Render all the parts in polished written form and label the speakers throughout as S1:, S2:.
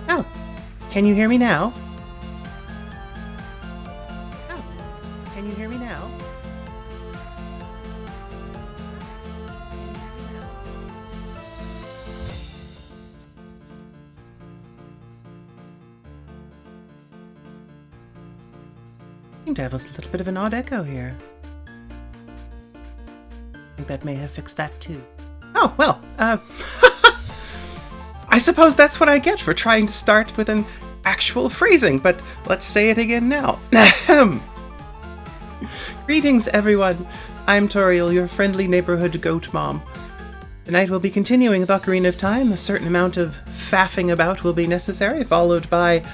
S1: Oh, can you hear me now? Oh, can you hear me now? Seem to have a little bit of an odd echo here. I think that may have fixed that too. Oh, well, I suppose that's what I get for trying to start with an actual phrasing, but let's say it again now. Greetings, everyone. I'm Toriel, your friendly neighborhood goat mom. Tonight we'll be continuing with Ocarina of Time. A certain amount of faffing about will be necessary, followed by,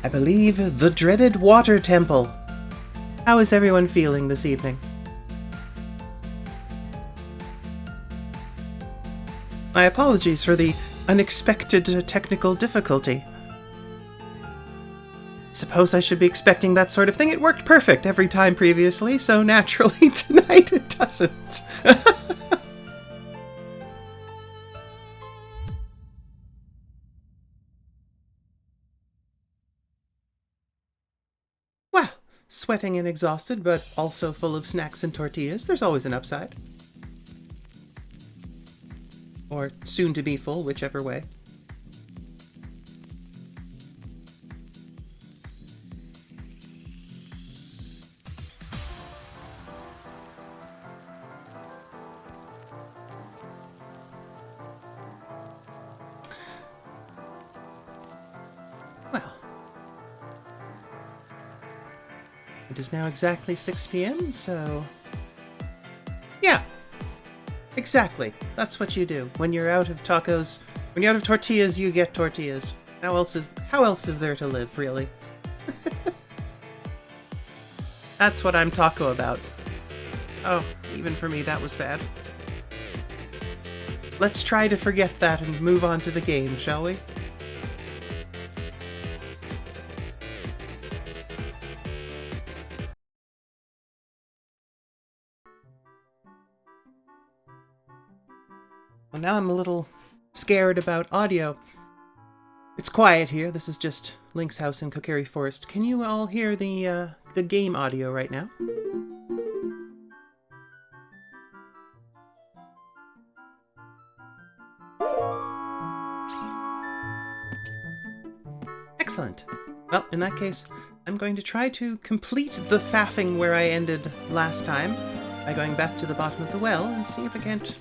S1: I believe, the dreaded water temple. How is everyone feeling this evening? My apologies for the unexpected technical difficulty. Suppose I should be expecting that sort of thing. It worked perfect every time previously, so naturally tonight it doesn't. Well, sweating and exhausted, but also full of snacks and tortillas. There's always an upside. Or soon to be full, whichever way. It is now exactly 6 p.m., so... yeah, exactly. That's what you do. When you're out of tacos, when you're out of tortillas, you get tortillas. How else is there to live, really? That's what I'm taco about. Oh, even for me, that was bad. Let's try to forget that and move on to the game, shall we? Well, now I'm a little scared about audio. It's quiet here. This is just Link's house in Kokiri Forest. Can you all hear the game audio right now? Excellent. Well, in that case, I'm going to try to complete the faffing where I ended last time by going back to the bottom of the well and see if I can't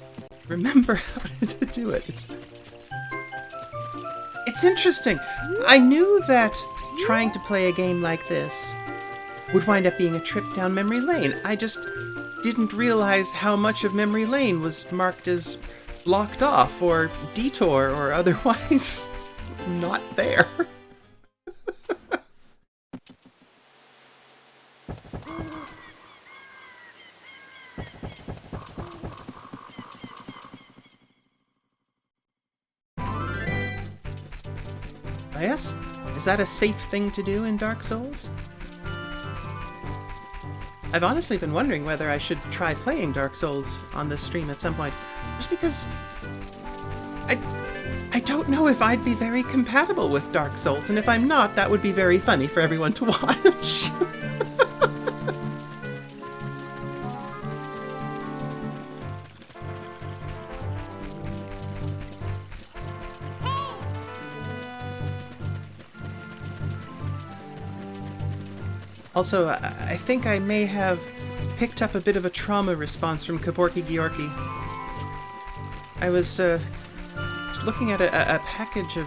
S1: remember how to do it. It's interesting. I knew that trying to play a game like this would wind up being a trip down memory lane. I just didn't realize how much of memory lane was marked as blocked off or detour or otherwise not there. Yes? Is that a safe thing to do in Dark Souls? I've honestly been wondering whether I should try playing Dark Souls on this stream at some point, just because I don't know if I'd be very compatible with Dark Souls, and if I'm not, that would be very funny for everyone to watch. Also, I think I may have picked up a bit of a trauma response from Kaborki Georgi. I was looking at a package of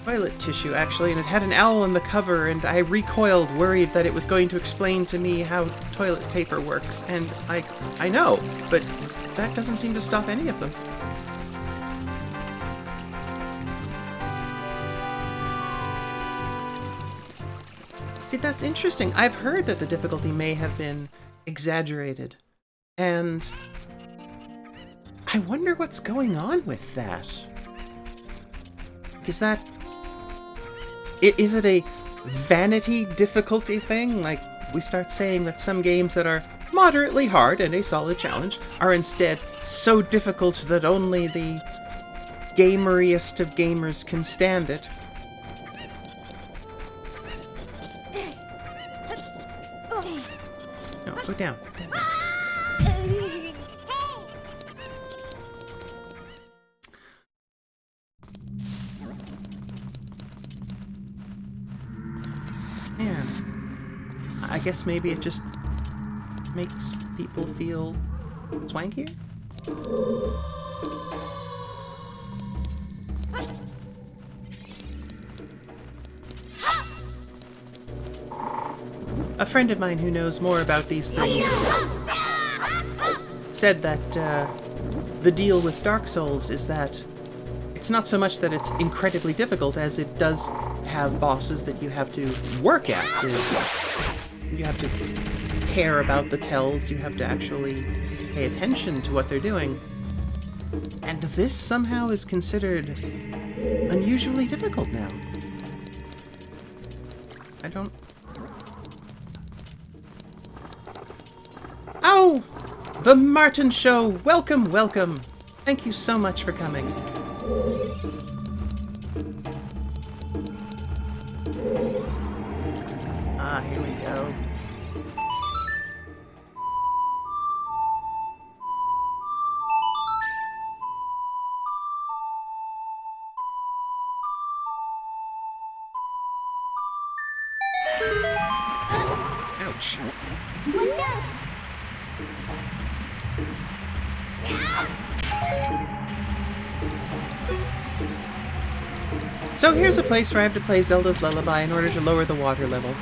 S1: toilet tissue, actually, and it had an owl on the cover, and I recoiled, worried that it was going to explain to me how toilet paper works. And I know, but that doesn't seem to stop any of them. See, that's interesting. I've heard that the difficulty may have been exaggerated. And I wonder what's going on with that. Is it a vanity difficulty thing? Like, we start saying that some games that are moderately hard and a solid challenge are instead so difficult that only the gameriest of gamers can stand it. No, go down. Man, I guess maybe it just makes people feel swankier? A friend of mine who knows more about these things said that the deal with Dark Souls is that it's not so much that it's incredibly difficult as it does have bosses that you have to work at. You have to care about the tells, you have to actually pay attention to what they're doing. And this somehow is considered unusually difficult now. I don't... Oh! The Martin Show! Welcome, welcome! Thank you so much for coming. Ah, here we go. Ouch. So here's a place where I have to play Zelda's Lullaby in order to lower the water level.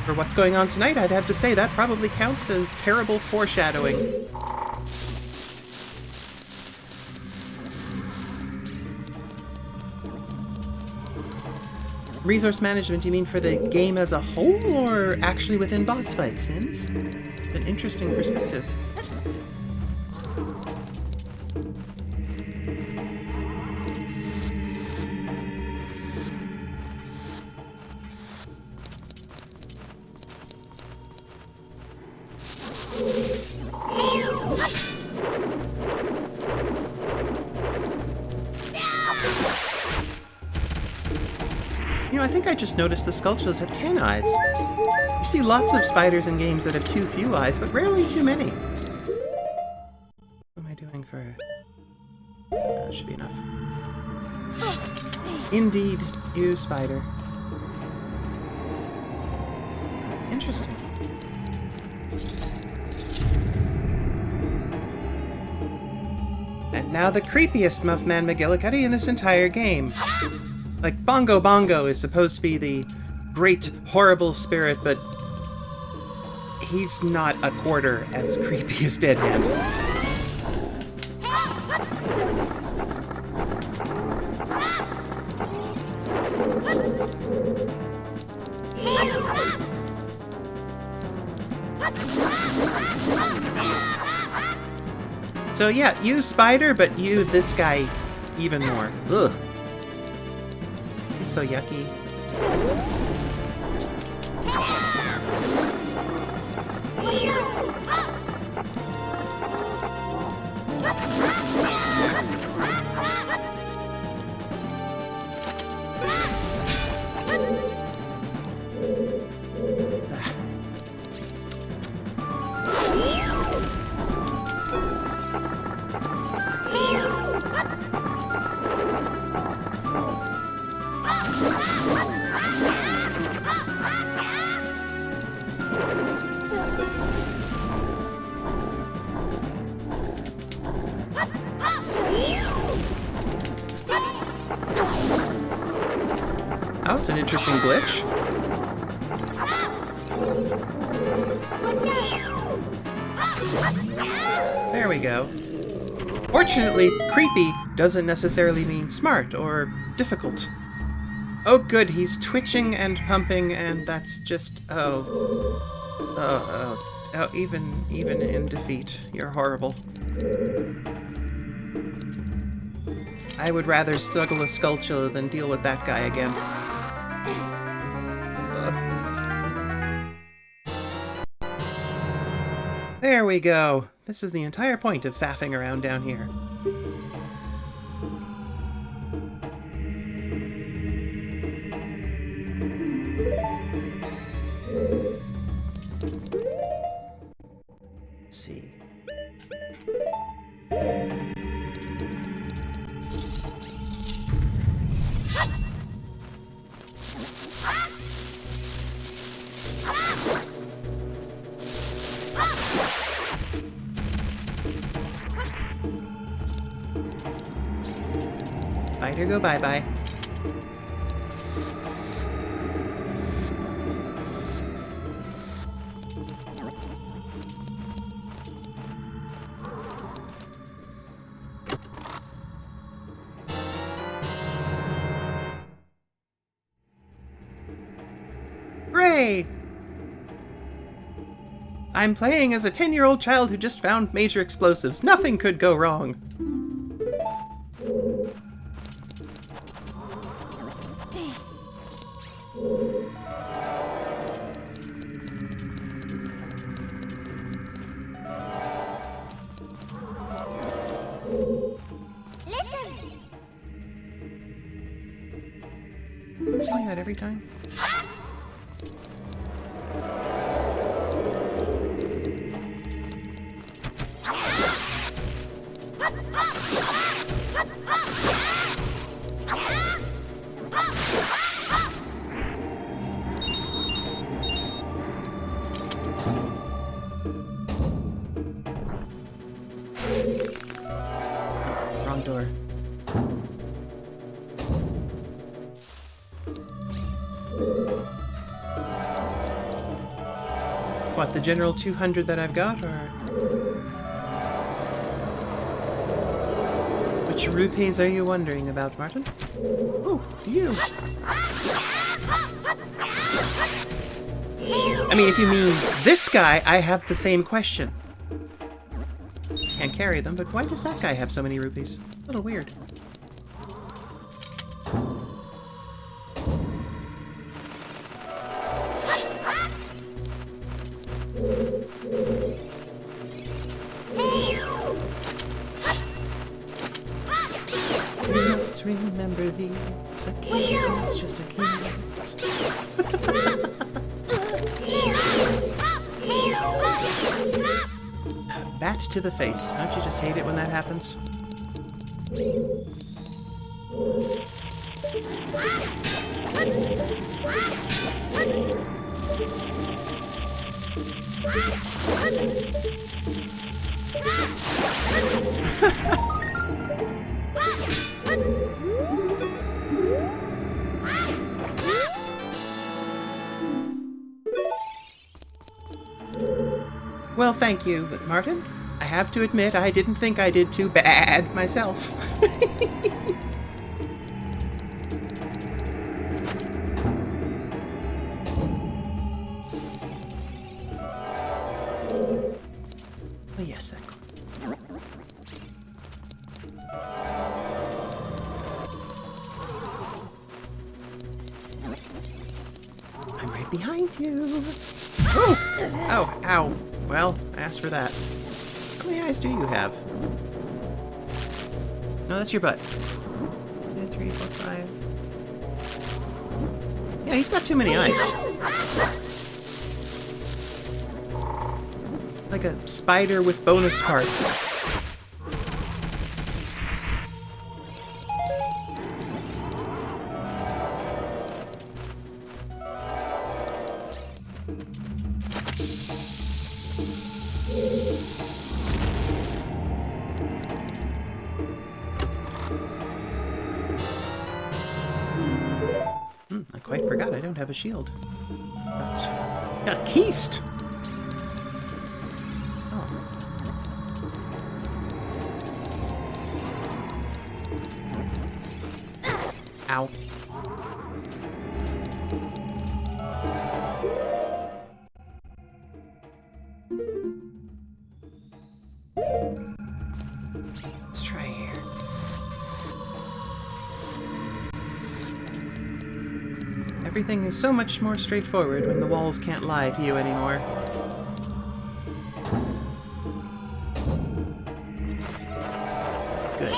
S1: For what's going on tonight, I'd have to say that probably counts as terrible foreshadowing. Resource management, you mean for the game as a whole, or actually within boss fights, Nins? An interesting perspective. You know, I think I just noticed the Skulltulas have 10 eyes. You see lots of spiders in games that have too few eyes, but rarely too many. What am I doing for... that should be enough. Indeed, you spider. Interesting. And now the creepiest Muffman McGillicuddy in this entire game. Like, Bongo Bongo is supposed to be the great, horrible spirit, but he's not a quarter as creepy as Dead Hand. So yeah, you spider, but you, this guy, even more. Ugh. He's so yucky. That was an interesting glitch. There we go. Fortunately, creepy doesn't necessarily mean smart or difficult. Oh good, he's twitching and pumping, and that's just... even in defeat, you're horrible. I would rather struggle a Skulltula than deal with that guy again. There we go. This is the entire point of faffing around down here. Let's see. Spider, go bye-bye. Hooray! I'm playing as a 10-year-old child who just found major explosives. Nothing could go wrong. Doing that every time? Wrong door. What, the general 200 that I've got, or... Which rupees are you wondering about, Martin? Oh, you! I mean, if you mean this guy, I have the same question. Can't carry them, but why does that guy have so many rupees? A little weird. You must remember these occasions, just a key. Bat to the face. Don't you just hate it when that happens? Well, thank you, but Martin, I have to admit I didn't think I did too bad myself. Oh yes, that cool. I'm right behind you. Oh! Oh, ow. Well, I asked for that. How many eyes do you have? No, that's your butt. 1, 2, 3, 4, 5. Yeah, he's got too many eyes. Like a spider with bonus parts. I quite forgot I don't have a shield. But got a keist! Oh. Ow. Let's try here. Everything is so much more straightforward when the walls can't lie to you anymore. Good.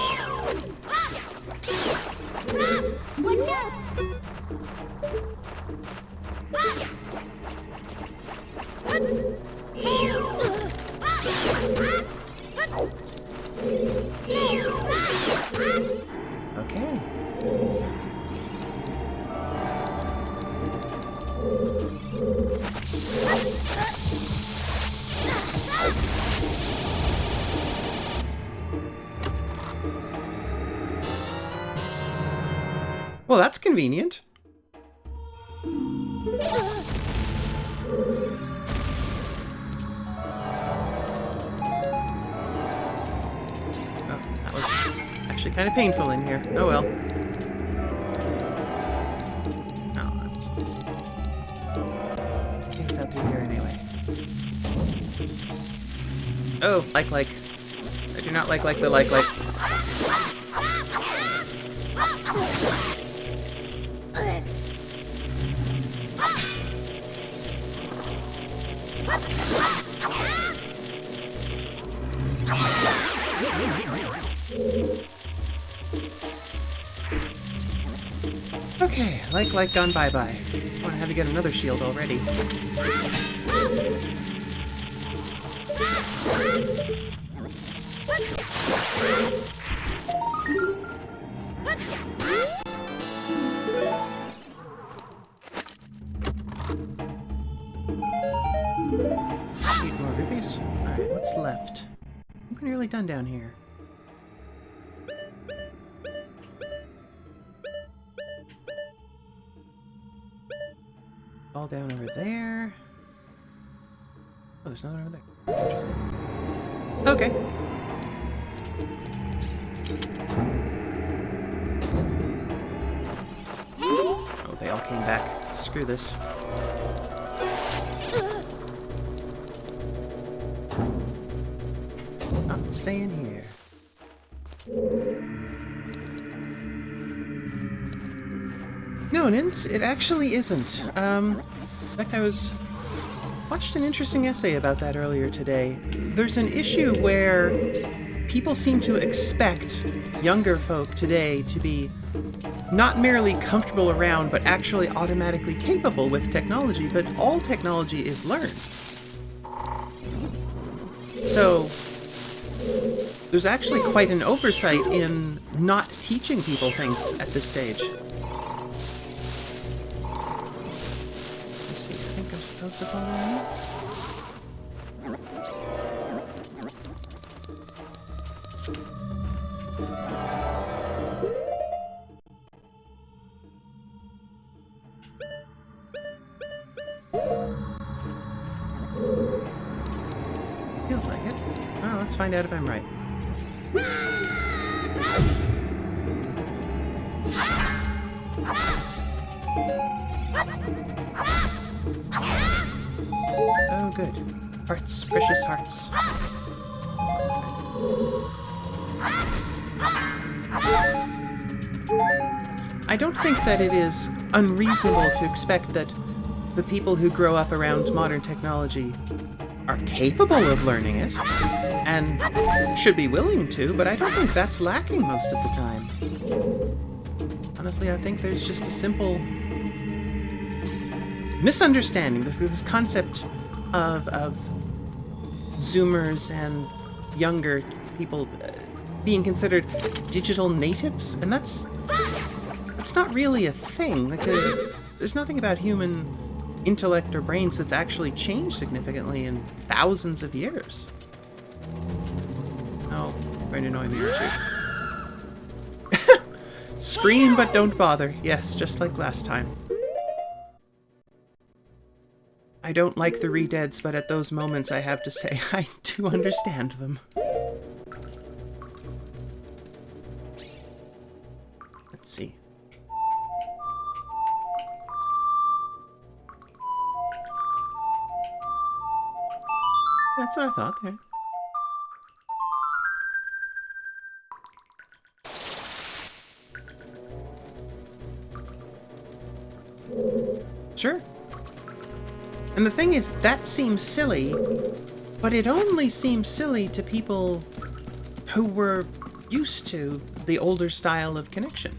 S1: Okay. Well, that's convenient. Oh, that was actually kind of painful in here. Oh well. No, that's... I think it's out through here anyway. Oh, like. I do not like the like. Okay, like gone bye-bye. I want to have you get another shield already. Need more rupees? Alright, what's left? I think we're nearly done down here. All down over there. Oh, there's another over there. That's interesting. Okay. Oh, they all came back. Screw this. Not staying here. No, it actually isn't. In fact, watched an interesting essay about that earlier today. There's an issue where people seem to expect younger folk today to be not merely comfortable around, but actually automatically capable with technology, but all technology is learned. So, there's actually quite an oversight in not teaching people things at this stage. Let's see, I think I'm supposed to follow him. Feels like it. Well, let's find out if I'm right. Oh, good. Hearts, precious hearts. I don't think that it is unreasonable to expect that the people who grow up around modern technology are capable of learning it, and should be willing to, but I don't think that's lacking most of the time. Honestly, I think there's just a simple misunderstanding. This concept of Zoomers and younger people being considered digital natives, and that's not really a thing. Like, there's nothing about human intellect or brains that's actually changed significantly in thousands of years. Oh, you're going to annoy me, aren't you? Scream, but don't bother. Yes, just like last time. I don't like the re-deads, but at those moments I have to say I do understand them. Let's see. That's what I thought there. Sure. And the thing is, that seems silly, but it only seems silly to people who were used to the older style of connection.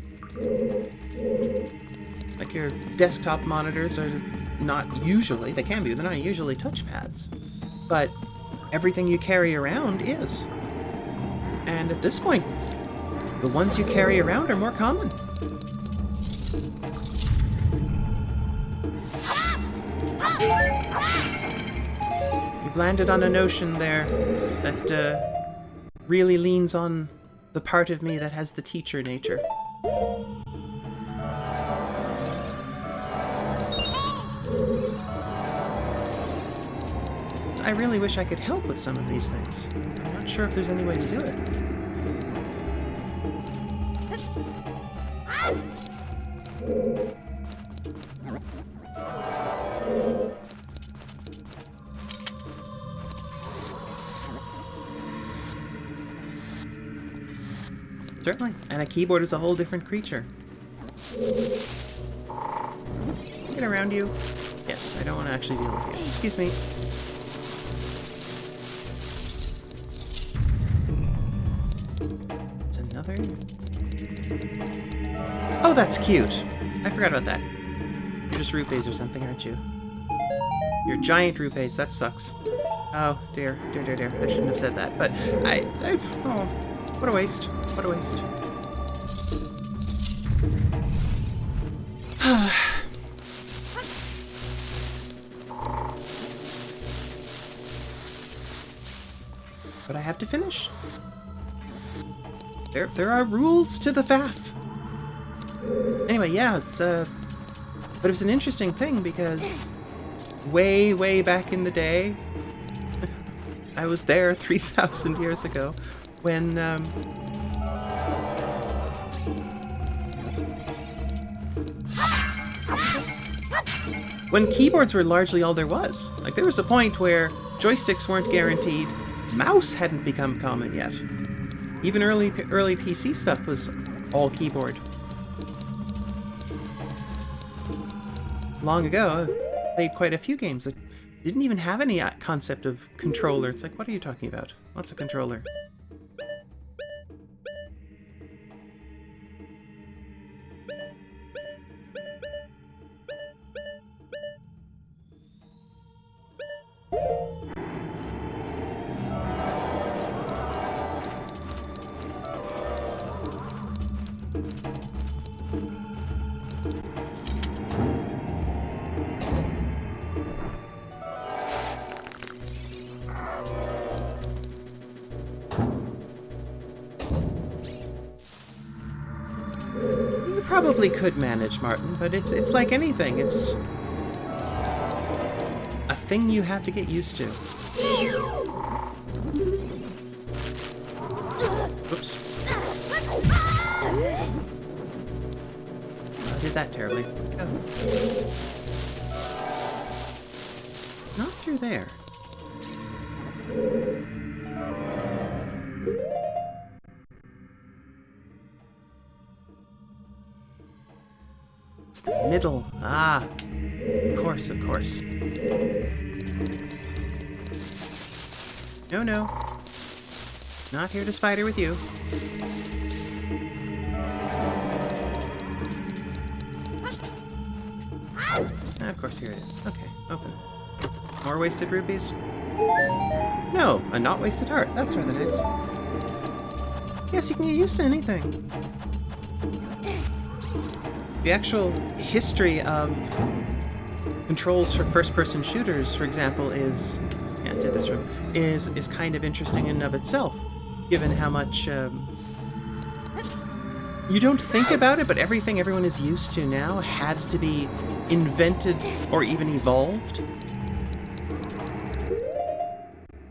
S1: Like, your desktop monitors are not usually, they can be, they're not usually touchpads. But everything you carry around is. And at this point, the ones you carry around are more common. You've landed on a notion there that really leans on the part of me that has the teacher nature. I really wish I could help with some of these things. I'm not sure if there's any way to do it. Certainly, and a keyboard is a whole different creature. Get around you. Yes, I don't want to actually deal with you. Excuse me. It's another... Oh, that's cute. I forgot about that. You're just rupees or something, aren't you? You're giant rupees. That sucks. Oh, dear. Dear, dear, dear. I shouldn't have said that, but oh, what a waste. What a waste. But I have to finish. There are rules to the faff. Anyway, yeah, but it was an interesting thing because way back in the day, I was there 3,000 years ago when keyboards were largely all there was. Like, there was a point where joysticks weren't guaranteed. Mouse hadn't become common yet. Even early PC stuff was all keyboard. Long ago, I played quite a few games that didn't even have any concept of controller. It's like, what are you talking about? What's a controller? Probably could manage, Martin, but it's like anything. It's a thing you have to get used to. Oops. I did that terribly. Oh. Not through there. The middle. Ah, of course, of course. No, no. Not here to spider with you. Ah, of course, here it is. Okay, open. More wasted rupees? No, a not wasted heart. That's rather nice. Yes, you can get used to anything. The actual history of controls for first-person shooters, for example, is kind of interesting in and of itself, given how much you don't think about it, but everything everyone is used to now had to be invented or even evolved.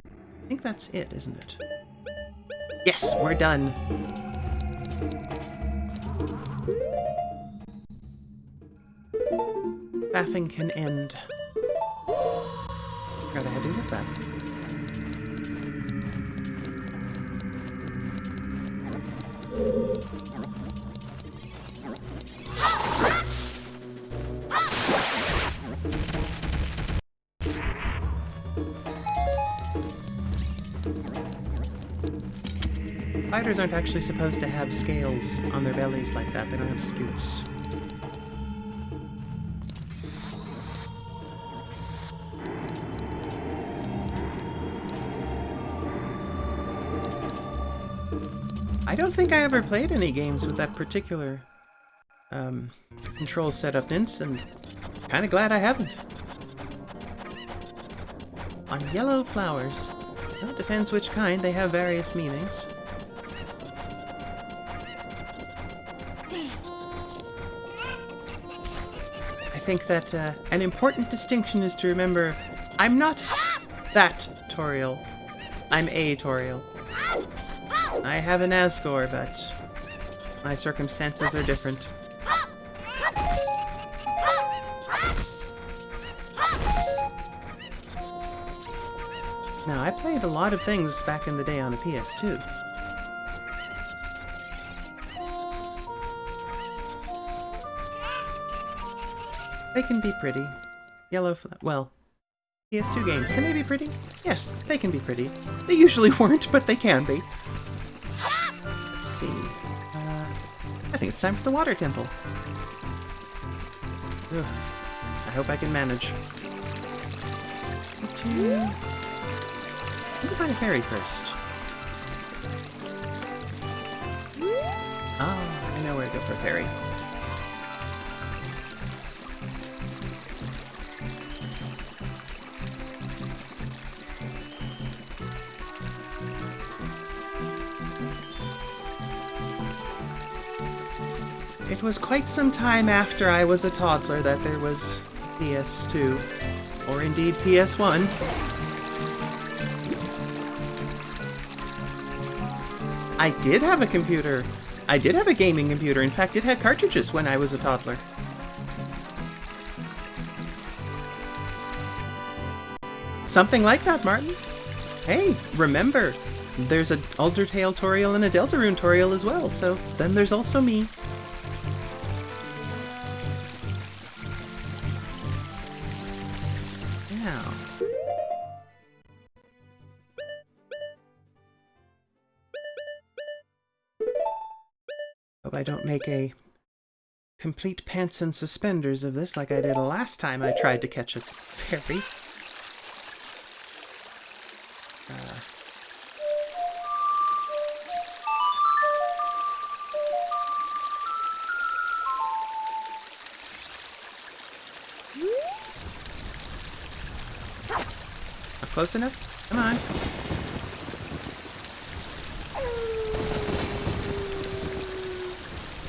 S1: I think that's it, isn't it? Yes, we're done. Faffing can end. Forgot I had to get that. Spiders aren't actually supposed to have scales on their bellies like that. They don't have scutes. I don't think I ever played any games with that particular control setup, Vince, and kind of glad I haven't. On yellow flowers. Well, it depends which kind. They have various meanings. I think that an important distinction is to remember I'm not that Toriel. I'm a Toriel. I have an Asgore, but my circumstances are different. Now, I played a lot of things back in the day on the PS2. They can be pretty. Well, PS2 games, can they be pretty? Yes, they can be pretty. They usually weren't, but they can be. Let's see. I think it's time for the water temple. Ugh. I hope I can manage. Let me find a fairy first. Ah, I know where to go for a fairy. It was quite some time after I was a toddler that there was PS2, or indeed PS1. I did have a computer. I did have a gaming computer. In fact, it had cartridges when I was a toddler. Something like that, Martin. Hey, remember, there's an Undertale Toriel and a Deltarune Toriel as well, so then there's also me. Now. Hope I don't make a complete pants and suspenders of this like I did last time I tried to catch a fairy. Not close enough? Come on.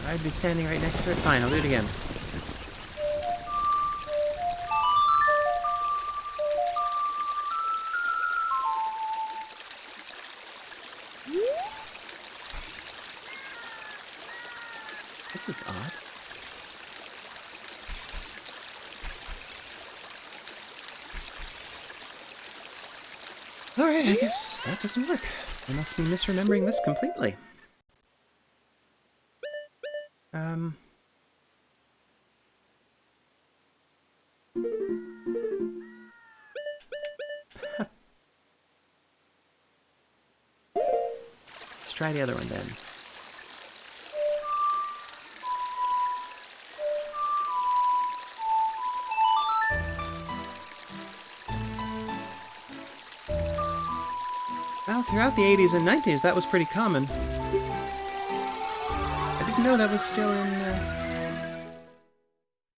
S1: I'd be standing right next to it. Fine, I'll do it again. This is odd. Alright, I guess that doesn't work. I must be misremembering this completely. Let's try the other one then. Well, throughout the 80s and 90s, that was pretty common. I didn't know that was still in...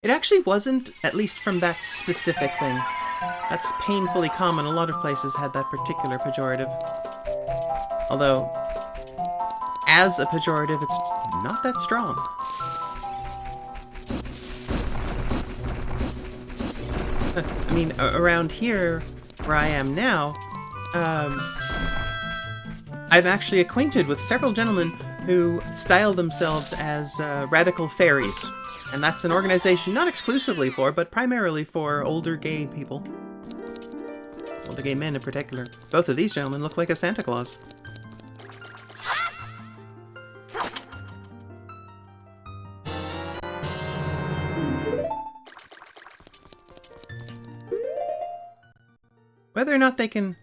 S1: It actually wasn't, at least from that specific thing. That's painfully common. A lot of places had that particular pejorative. Although, as a pejorative, it's not that strong. I mean, around here, where I am now, I'm actually acquainted with several gentlemen who style themselves as radical fairies. And that's an organization not exclusively for, but primarily for older gay people. Older gay men in particular. Both of these gentlemen look like a Santa Claus. Whether or not they can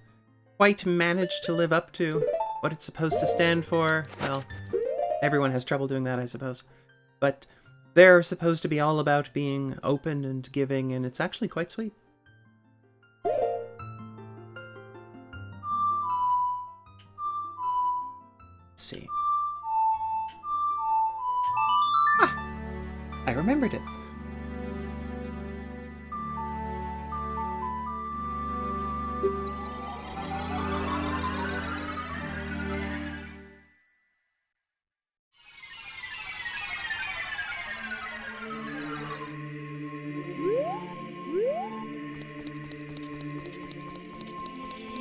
S1: quite manage to live up to what it's supposed to stand for, well, everyone has trouble doing that, I suppose. But they're supposed to be all about being open and giving, and it's actually quite sweet. Let's see. Ah! I remembered it.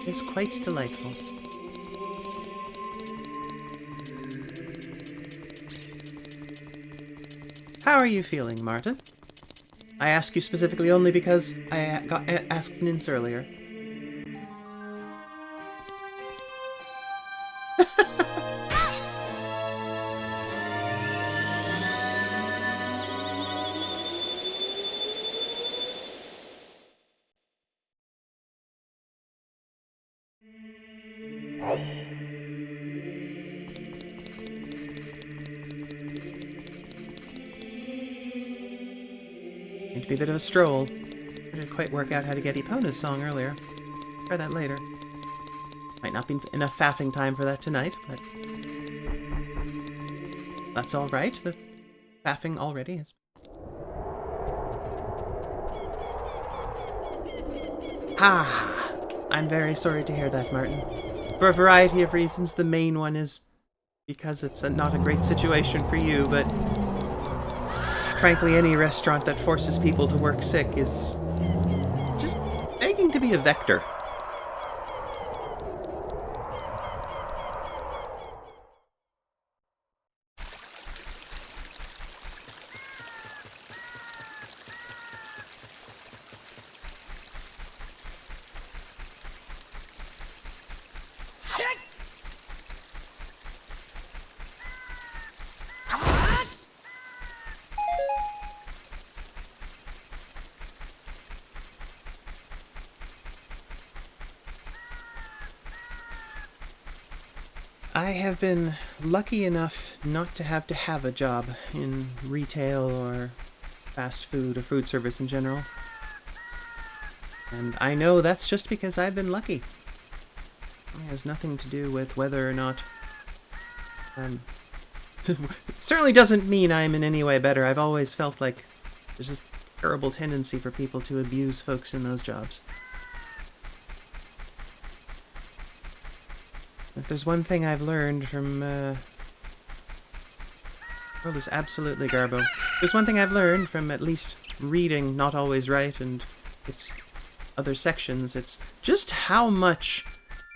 S1: Is quite delightful. How are you feeling, Martin? I ask you specifically only because I got asked Nins earlier. Need to be a bit of a stroll. I didn't quite work out how to get Epona's song earlier. Try that later. Might not be enough faffing time for that tonight, but that's alright. The faffing already is. Ah! I'm very sorry to hear that, Martin. For a variety of reasons, the main one is because it's not a great situation for you, but frankly, any restaurant that forces people to work sick is just begging to be a vector. I I have been lucky enough not to have a job in retail or fast food or food service in general. And I know that's just because I've been lucky. It has nothing to do with whether or not I'm... certainly doesn't mean I'm in any way better. I've always felt like there's a terrible tendency for people to abuse folks in those jobs. If there's one thing I've learned from, world is absolutely garbo. There's one thing I've learned from at least reading Not Always Right and its other sections, it's just how much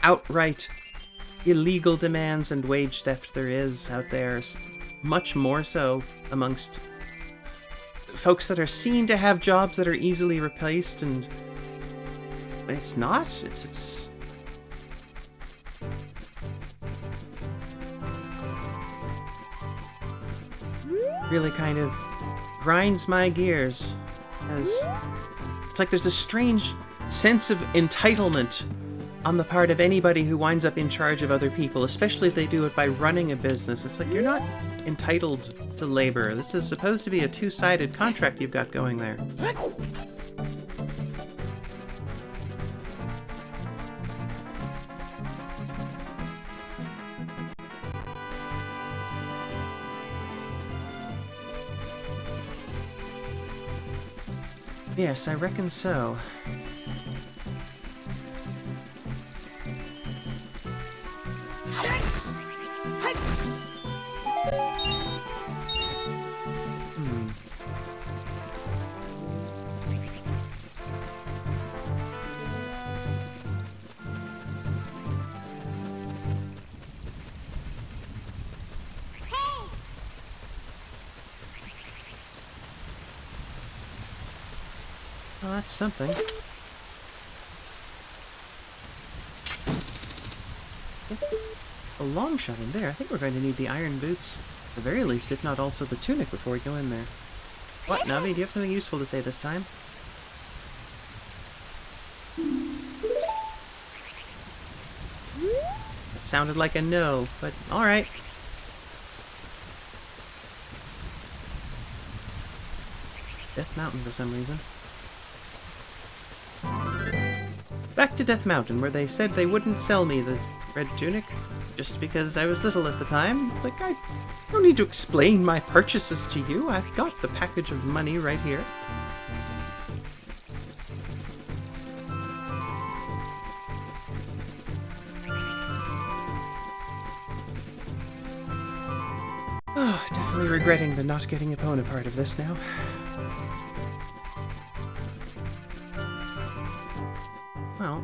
S1: outright illegal demands and wage theft there is out there. Much more so amongst folks that are seen to have jobs that are easily replaced, and it's not. It's really kind of grinds my gears, as it's like there's a strange sense of entitlement on the part of anybody who winds up in charge of other people, especially if they do it by running a business. It's like, you're not entitled to labor. This is supposed to be a two-sided contract you've got going there. Yes, I reckon so. Well, that's something. A long shot in there. I think we're going to need the iron boots, at the very least, if not also the tunic before we go in there. What, Navi? Do you have something useful to say this time? That sounded like a no, but alright. Death Mountain for some reason. Back to Death Mountain, where they said they wouldn't sell me the red tunic, just because I was little at the time. It's like, I don't need to explain my purchases to you. I've got the package of money right here. Oh, definitely regretting the not getting Epona part of this now. Well...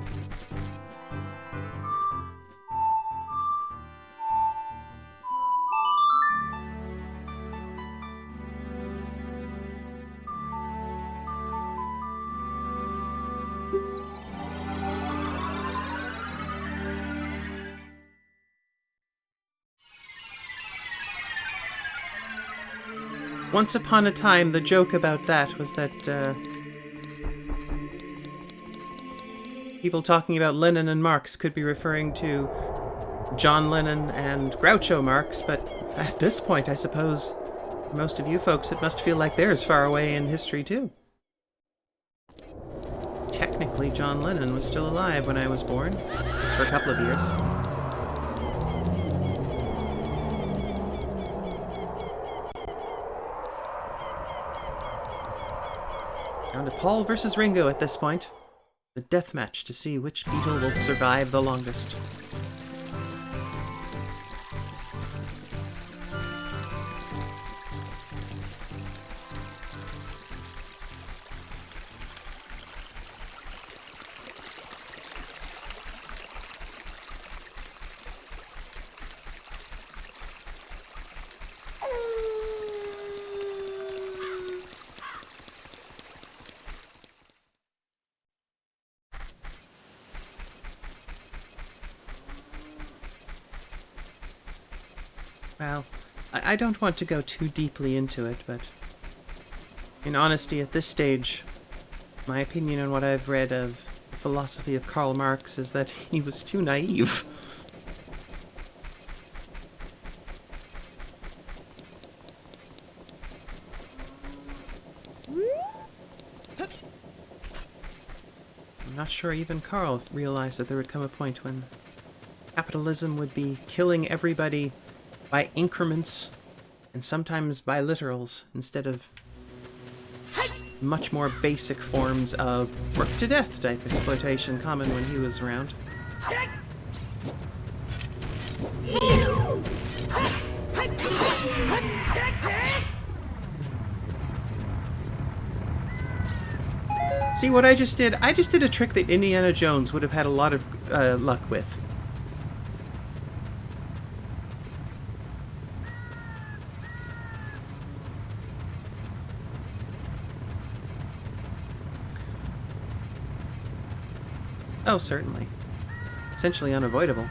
S1: Once upon a time, the joke about that was that, people talking about Lennon and Marx could be referring to John Lennon and Groucho Marx, but at this point, I suppose, for most of you folks, it must feel like they're as far away in history, too. Technically, John Lennon was still alive when I was born, just for a couple of years. Down to Paul versus Ringo at this point. The death match to see which Beatle will survive the longest. Well, I don't want to go too deeply into it, but in honesty, at this stage, my opinion on what I've read of the philosophy of Karl Marx is that he was too naive. I'm not sure even Carl realized that there would come a point when capitalism would be killing everybody by increments and sometimes by literals instead of much more basic forms of work to death type exploitation common when he was around. See what I just did? I just did a trick that Indiana Jones would have had a lot of luck with. Oh, certainly. Essentially unavoidable.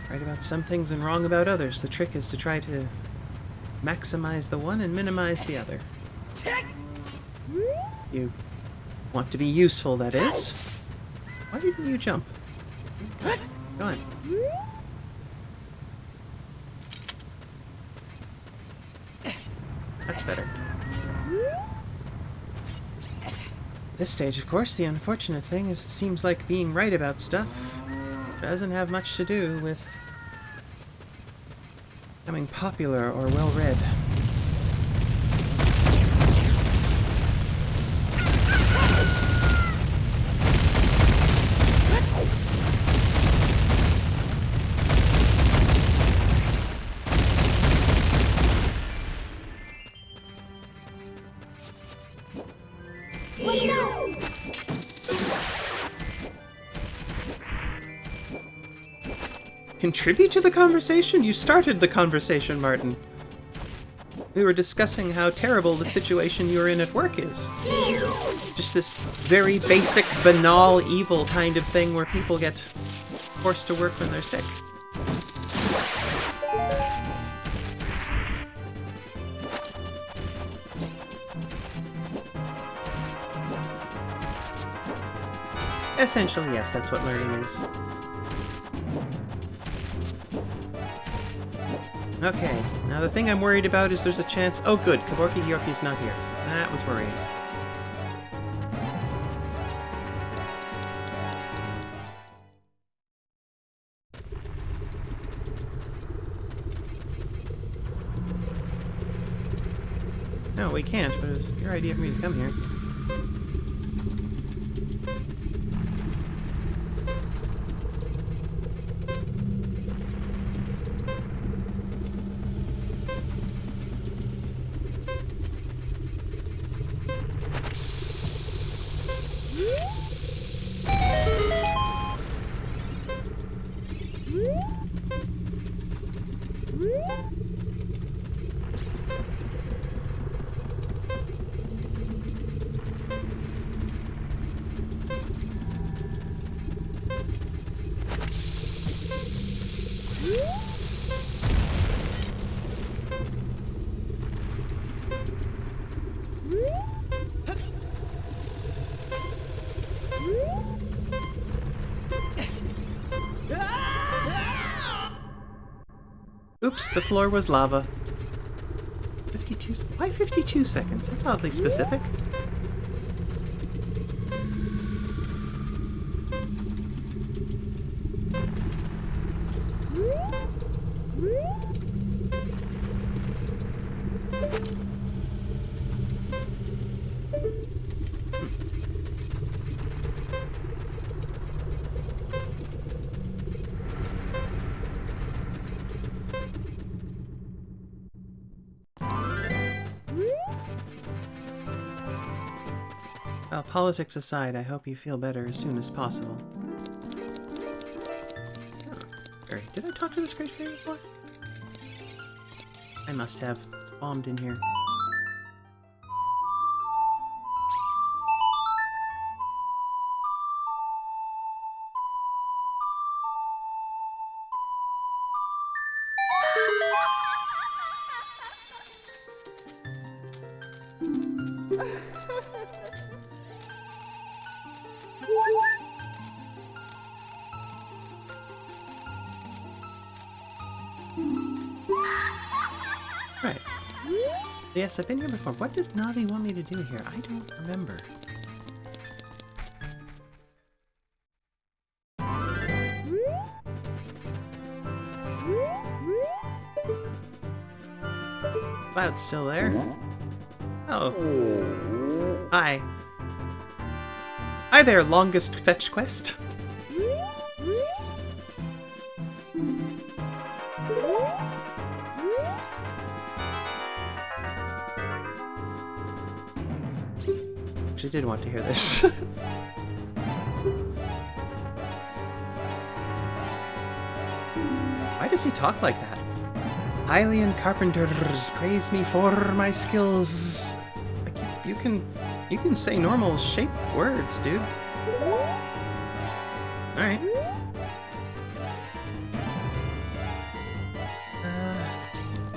S1: Right about some things and wrong about others. The trick is to try to maximize the one and minimize the other. You want to be useful, that is. Why didn't you jump? Go on. That's better. This stage, of course, the unfortunate thing is it seems like being right about stuff doesn't have much to do with becoming popular or well-read. Contribute to the conversation? You started the conversation, Martin. We were discussing how terrible the situation you're in at work is. Just this very basic, banal, evil kind of thing where people get forced to work when they're sick. Essentially, yes, that's what learning is. Okay, now the thing I'm worried about is there's a chance... Oh good, Kevorki Yorki's not here. That was worrying. No, we can't, but it was your idea for me to come here. Oops, the floor was lava. 52... Why 52 seconds? That's oddly specific. Well, politics aside, I hope you feel better as soon as possible. Fairy. Did I talk to this great fairy before? I must have. It's bombed in here. Right. Yes, I've been here before. What does Navi want me to do here? I don't remember. Cloud's still there. Oh. Hi. Hi there, longest fetch quest. I did want to hear this. Why does he talk like that? Hylian carpenters praise me for my skills. Like you can say normal shape words, dude. All right.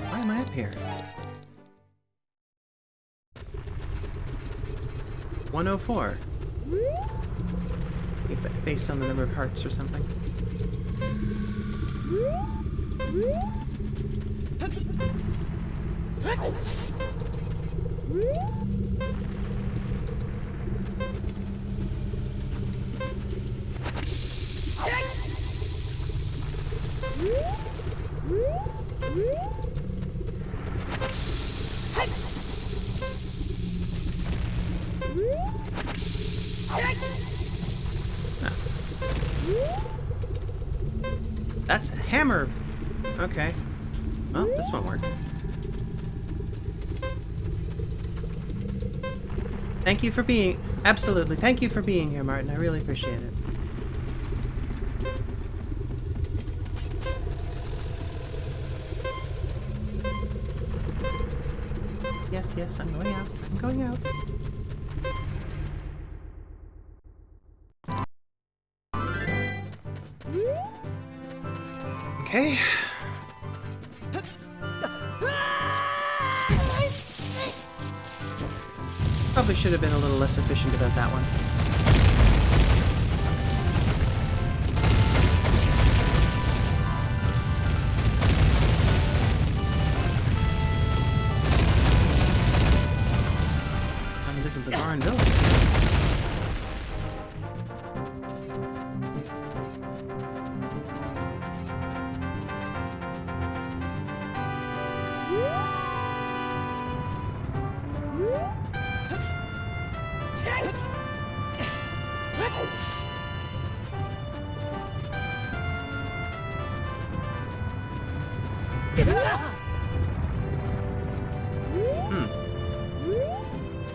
S1: Why am I up here? 104. Based on the number of hearts or something. That's a hammer. Okay. Well, this won't work. Thank you for being... Absolutely. Thank you for being here, Martin. I really appreciate it. Yes, yes, I'm going out. I'm going out. Okay. Probably should have been a little less efficient about that one. I mean, isn't the barn built?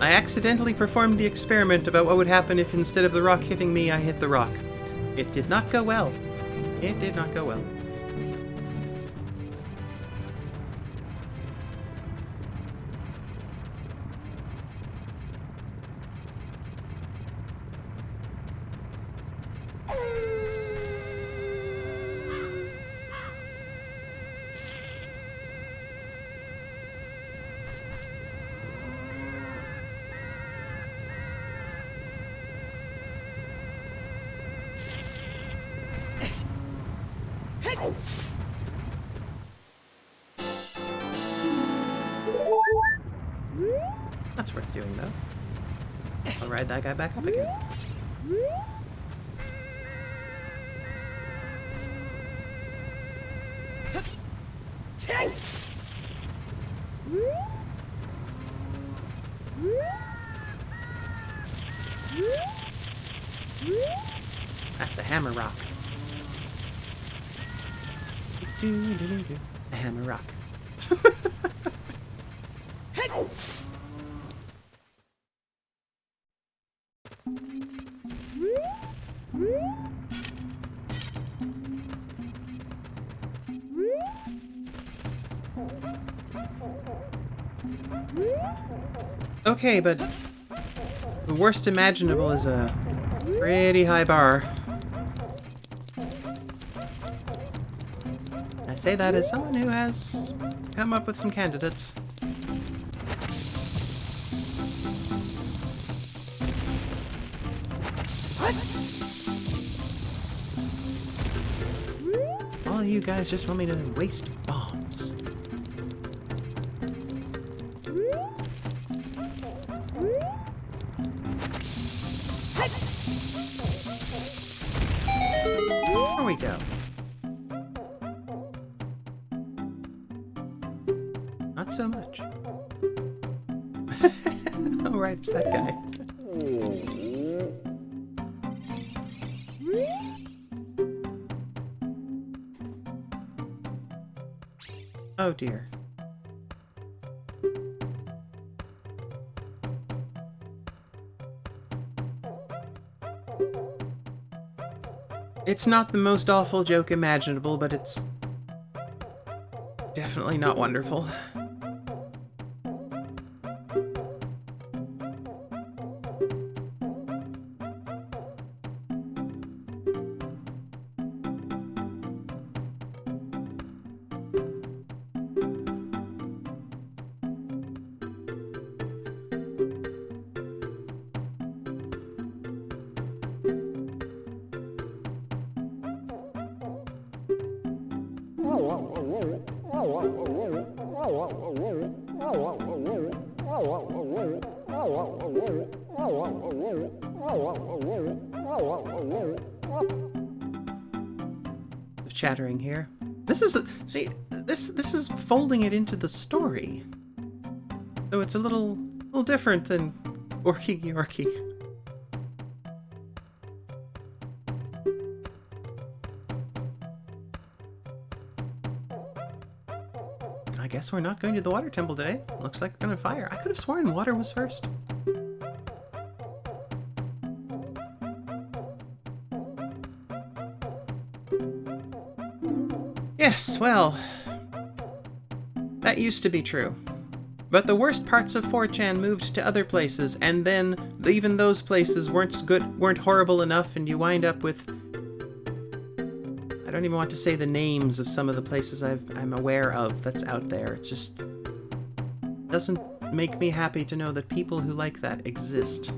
S1: I accidentally performed the experiment about what would happen if instead of the rock hitting me, I hit the rock. It did not go well. It did not go well. That's worth doing, though. I'll ride that guy back up again. That's a hammer rock. A hammer rock. Okay, but the worst imaginable is a pretty high bar. I say that as someone who has come up with some candidates. All you guys just want me to waste bombs. go. Not so much. Oh, right, it's that guy. Oh, dear. It's not the most awful joke imaginable, but it's definitely not wonderful. Of chattering here. This is this is folding it into the story. So it's a little different than Orky Yorkie. I guess we're not going to the water temple today. Looks like we're gonna fire. I could have sworn water was first. Yes, well, that used to be true. But the worst parts of 4chan moved to other places, and then even those places weren't horrible enough, and you wind up with... I don't even want to say the names of some of the places I'm aware of that's out there. It just doesn't make me happy to know that people who like that exist.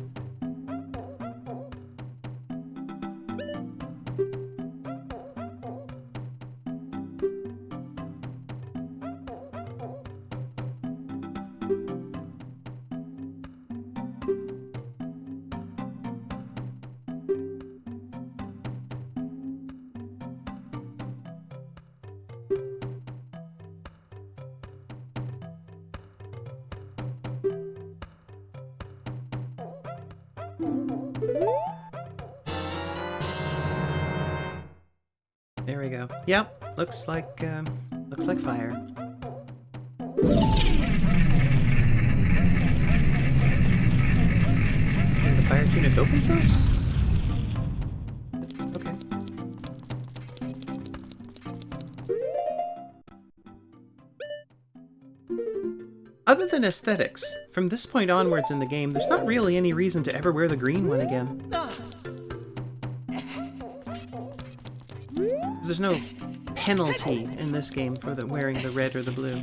S1: There we go. Yep, looks like fire. Can the fire tunic opens those? Okay. Other than aesthetics, from this point onwards in the game, there's not really any reason to ever wear the green one again. There's no penalty in this game for wearing the red or the blue.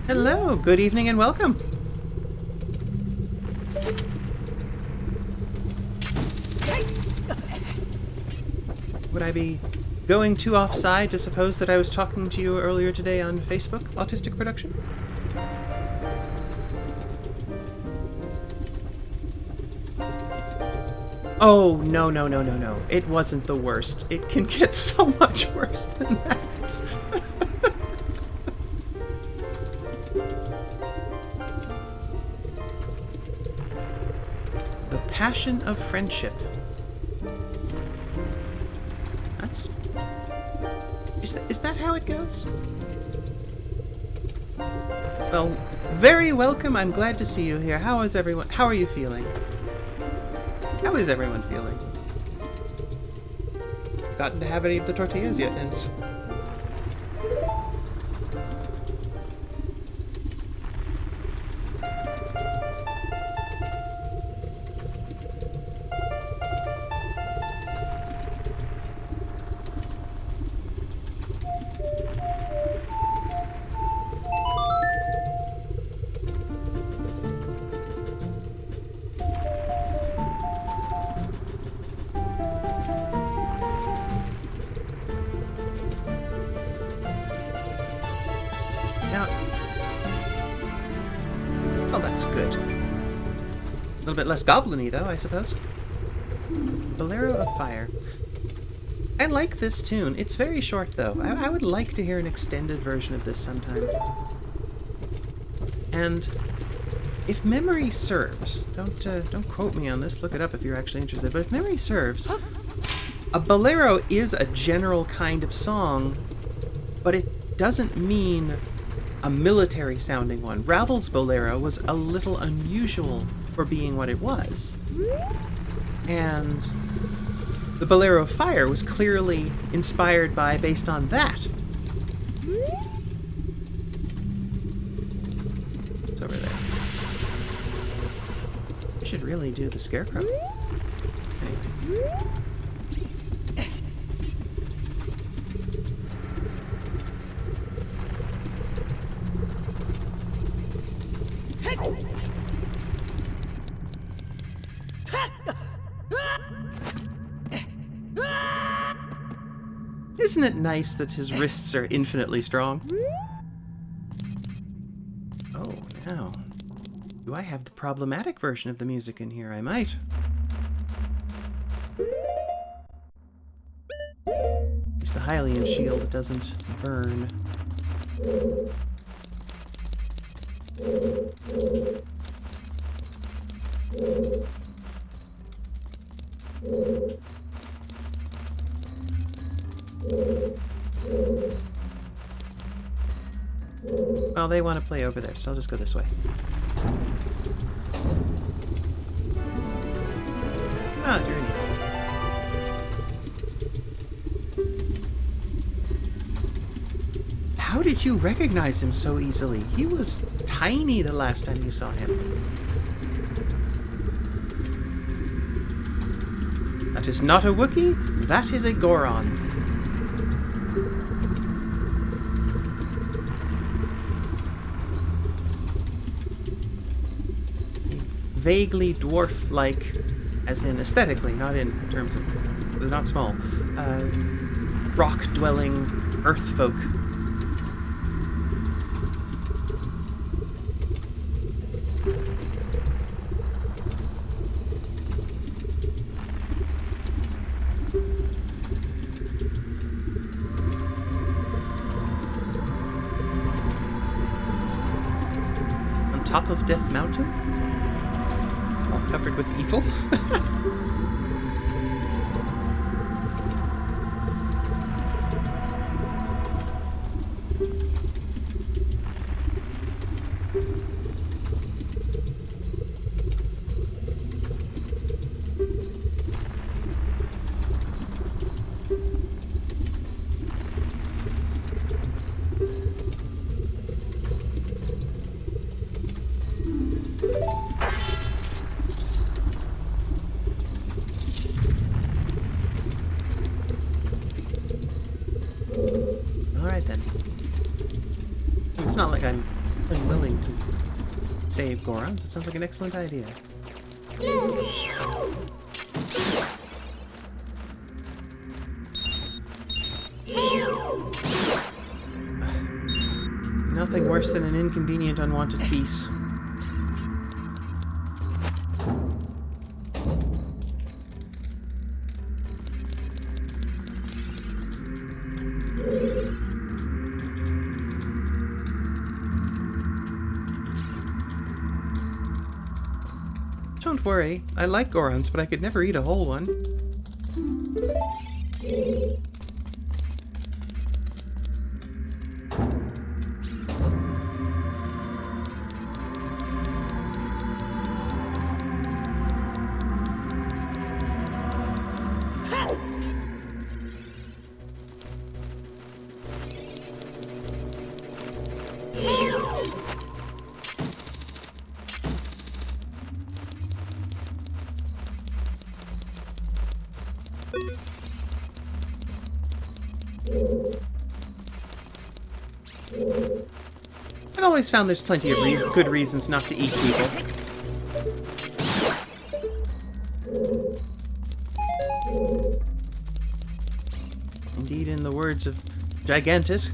S1: Hello, good evening and welcome. Would I be going too offside to suppose that I was talking to you earlier today on Facebook, Autistic Production? Oh, no. It wasn't the worst. It can get so much worse than that. The passion of friendship. That's... Is that how it goes? Well, very welcome. I'm glad to see you here. How is everyone? How are you feeling? How is everyone feeling? Gotten to have any of the tortillas yet, Vince? That's good. A little bit less goblin-y, though, I suppose. Bolero of Fire. I like this tune. It's very short, though. I would like to hear an extended version of this sometime. And if memory serves, don't quote me on this, look it up if you're actually interested, but if memory serves, a bolero is a general kind of song, but it doesn't mean a military-sounding one. Ravel's bolero was a little unusual for being what it was. And the Bolero of Fire was clearly inspired by, based on that. It's over there. We should really do the scarecrow. Anyway. Isn't it nice that his wrists are infinitely strong? Oh, now. Do I have the problematic version of the music in here? I might. It's the Hylian shield that doesn't burn. Well, they want to play over there, so I'll just go this way. Ah, journey. How did you recognize him so easily? He was tiny the last time you saw him. That is not a Wookiee, that is a Goron. Vaguely dwarf-like, as in aesthetically, not in terms of... they're not small. Rock-dwelling earth folk. On top of Death Mountain? Covered with evil. It's not like I'm unwilling to save Gorons. It sounds like an excellent idea. Nothing worse than an inconvenient, unwanted piece. Don't worry, I like Gorons, but I could never eat a whole one. I've always found there's plenty of good reasons not to eat people. Indeed, in the words of Gigantus,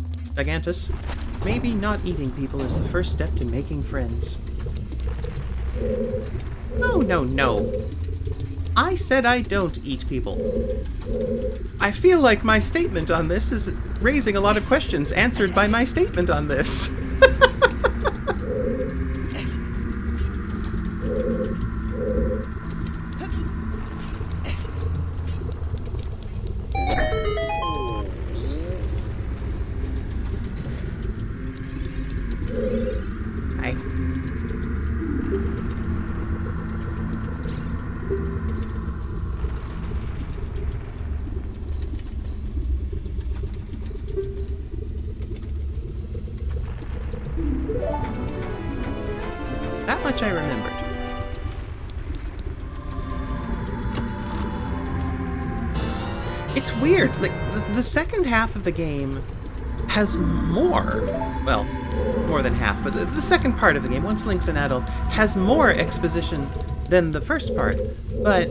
S1: maybe not eating people is the first step to making friends. No, no, no. I said I don't eat people. I feel like my statement on this is raising a lot of questions answered by my statement on this. Hi. That much I remembered. It's weird. Like, the second half of the game has more. Well, more than half, but the second part of the game, once Link's an adult, has more exposition than the first part, but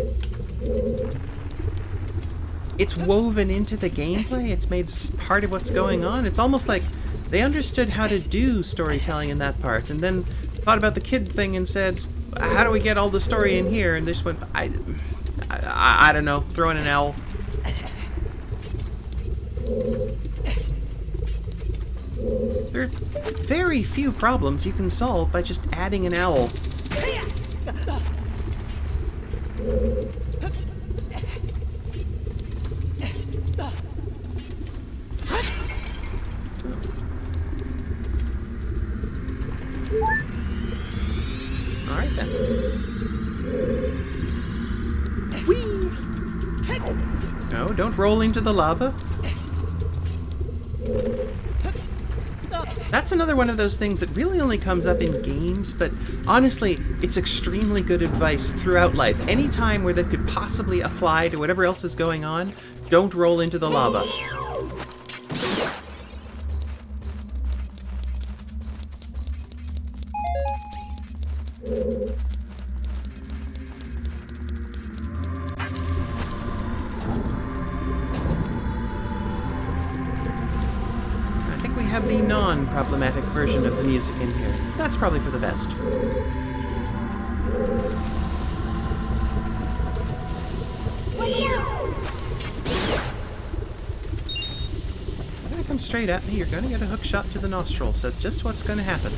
S1: it's woven into the gameplay. It's made part of what's going on. It's almost like they understood how to do storytelling in that part, and then thought about the kid thing and said, how do we get all the story in here? And they just went, I don't know, throw in an owl. There are very few problems you can solve by just adding an owl. Alright then. Whee! No, don't roll into the lava. That's another one of those things that really only comes up in games, but honestly, it's extremely good advice throughout life. Any time where that could possibly apply to whatever else is going on, don't roll into the lava. Have the non-problematic version of the music in here. That's probably for the best. You're gonna come straight at me, you're gonna get a hook shot to the nostrils. That's just what's gonna happen.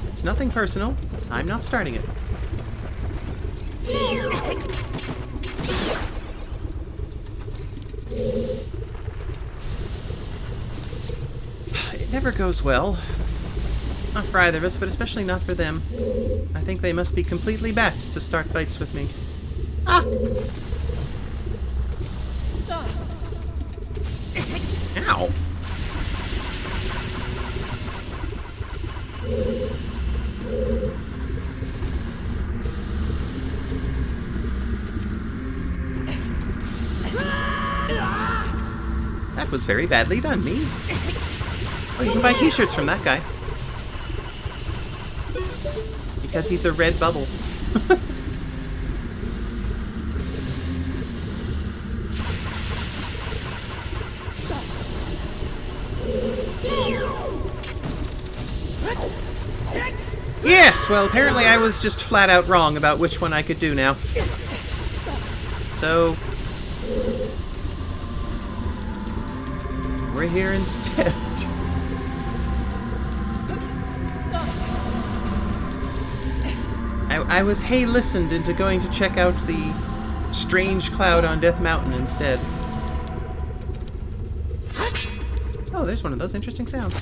S1: It's nothing personal. I'm not starting it. Never goes well. Not for either of us, but especially not for them. I think they must be completely bats to start fights with me. Ah! Ow! That was very badly done, me. Oh, you can buy t-shirts from that guy. Because he's a red bubble. Yes! Well, apparently I was just flat out wrong about which one I could do now. So we're here instead. I was hey-listened into going to check out the strange cloud on Death Mountain instead. Oh, there's one of those interesting sounds.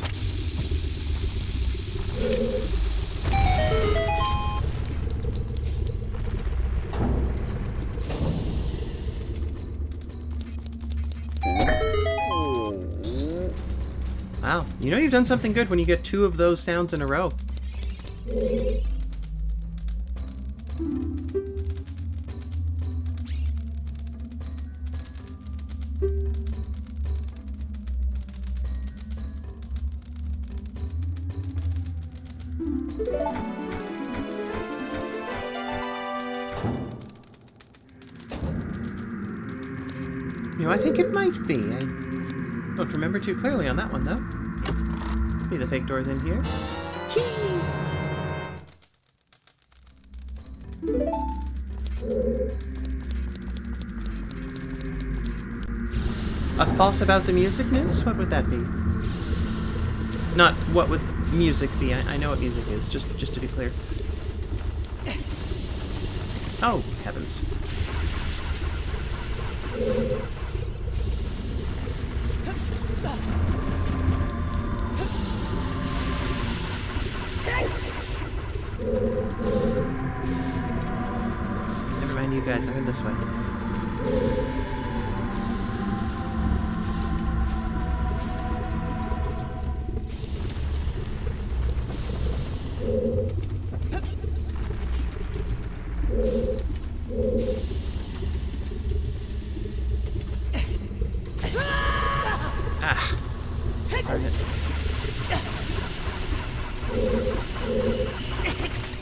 S1: Wow, you know you've done something good when you get 2 of those sounds in a row. You know, I think it might be. I don't remember too clearly on that one, though. Maybe the fake door's in here. Key! A thought about the music, Nins? What would that be? Not what would music be. I know what music is, just to be clear. Oh, heavens. Never mind you guys, I'm in this way.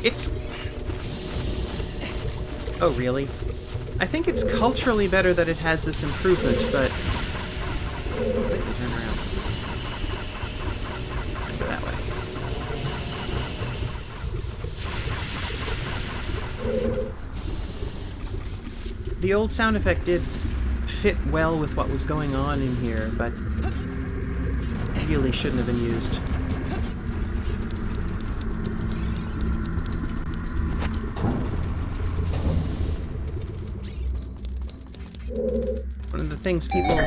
S1: It's... Oh, really? I think it's culturally better that it has this improvement, but... Completely turn around. Go that way. The old sound effect did fit well with what was going on in here, but... really shouldn't have been used. One of the things people...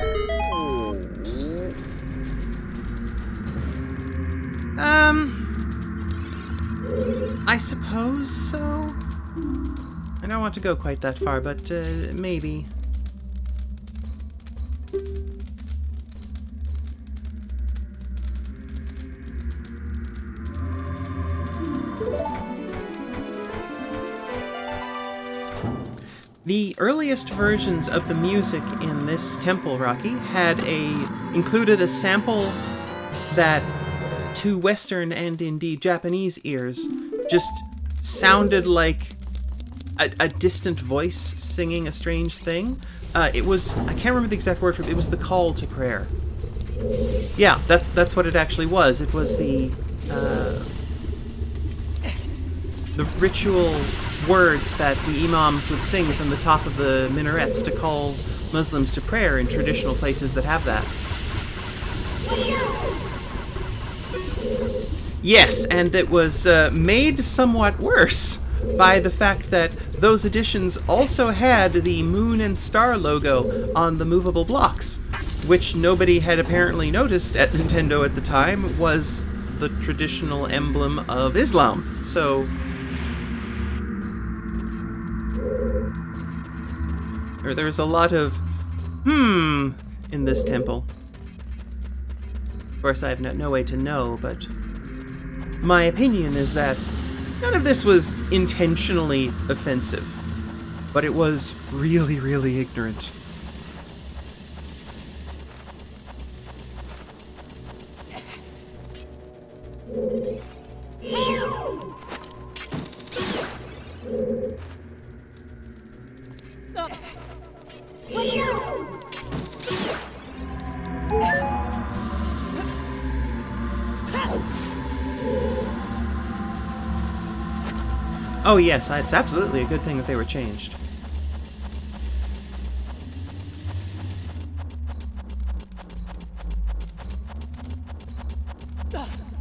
S1: I suppose so? I don't want to go quite that far, but, maybe. The earliest versions of the music in this temple, Rocky, included a sample that, to Western and indeed Japanese ears, just sounded like a distant voice singing a strange thing. It was, I can't remember the exact word for it, it was the call to prayer. Yeah, that's what it actually was. It was the ritual words that the imams would sing from the top of the minarets to call Muslims to prayer in traditional places that have that. Yes, and it was made somewhat worse by the fact that those editions also had the moon and star logo on the movable blocks, which nobody had apparently noticed at Nintendo at the time was the traditional emblem of Islam. So... there's a lot of in this temple. Of course, I have no way to know, but my opinion is that none of this was intentionally offensive, but it was really, really ignorant. Oh yes, it's absolutely a good thing that they were changed.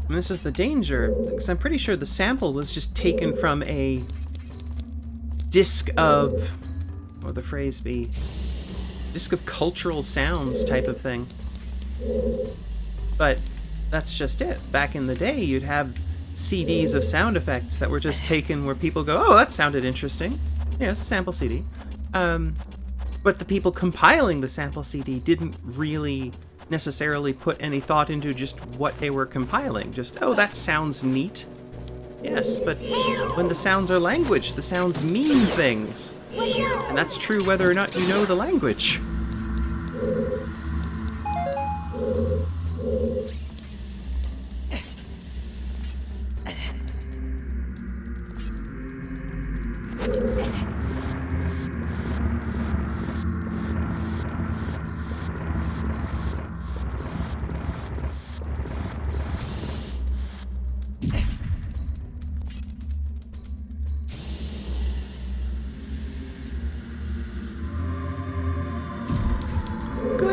S1: And this is the danger, because I'm pretty sure the sample was just taken from a disc of, what would the phrase be? Disc of cultural sounds type of thing. But that's just it. Back in the day, you'd have CDs of sound effects that were just taken where people go, oh, that sounded interesting. Yeah, it's a sample CD. But the people compiling the sample CD didn't really necessarily put any thought into just what they were compiling. Just, oh, that sounds neat. Yes, but when the sounds are language, the sounds mean things. And that's true whether or not you know the language.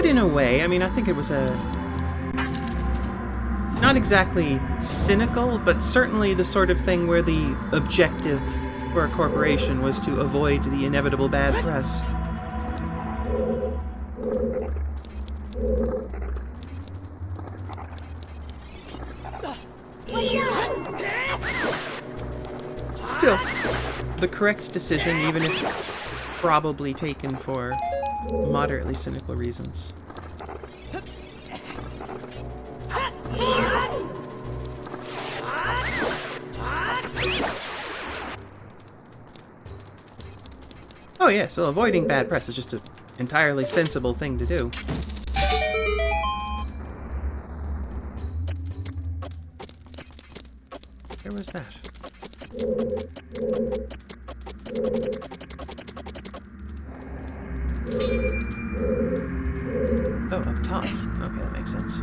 S1: in a way. I mean, I think it was a... not exactly cynical, but certainly the sort of thing where the objective for a corporation was to avoid the inevitable bad press. Still, the correct decision, even if probably taken for moderately cynical reasons. Oh yeah, so avoiding bad press is just an entirely sensible thing to do. Where was that? Oh, up top. Okay, that makes sense.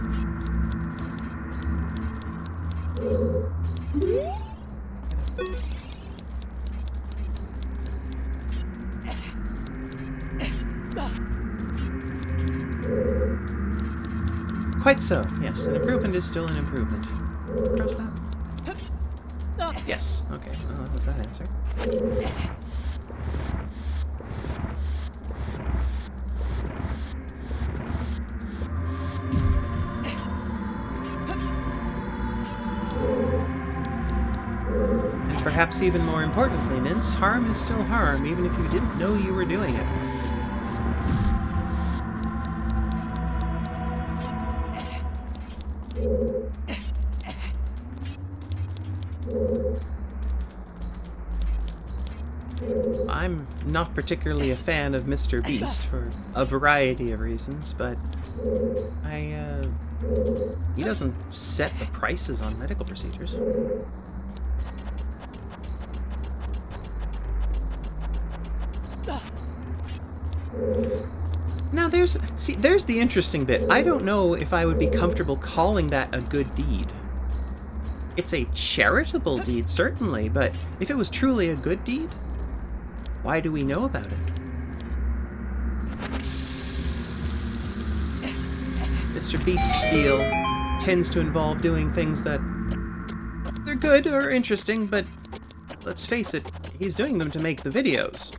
S1: Quite so, yes. An improvement is still an improvement. Cross that? Yes. Okay, well, that was that answer. And perhaps even more importantly, Mince, harm is still harm, even if you didn't know you were doing it. I'm not particularly a fan of Mr. Beast for a variety of reasons, but he doesn't set the prices on medical procedures. Now there's the interesting bit. I don't know if I would be comfortable calling that a good deed. It's a charitable deed, certainly, but if it was truly a good deed, why do we know about it? Mr. Beast's deal tends to involve doing things that they're good or interesting, but let's face it, he's doing them to make the videos.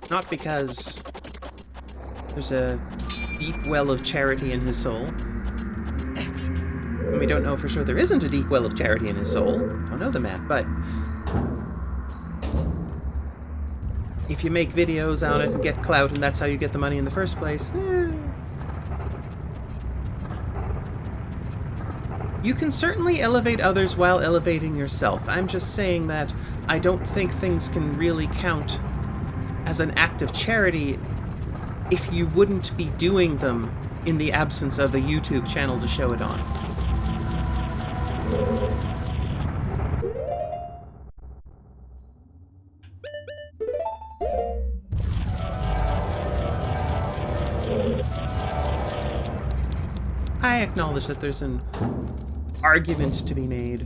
S1: Not because there's a deep well of charity in his soul. And we don't know for sure there isn't a deep well of charity in his soul. Don't know the man, but if you make videos on it and get clout and that's how you get the money in the first place, you can certainly elevate others while elevating yourself. I'm just saying that I don't think things can really count as an act of charity if you wouldn't be doing them in the absence of a YouTube channel to show it on. I acknowledge that there's an argument to be made.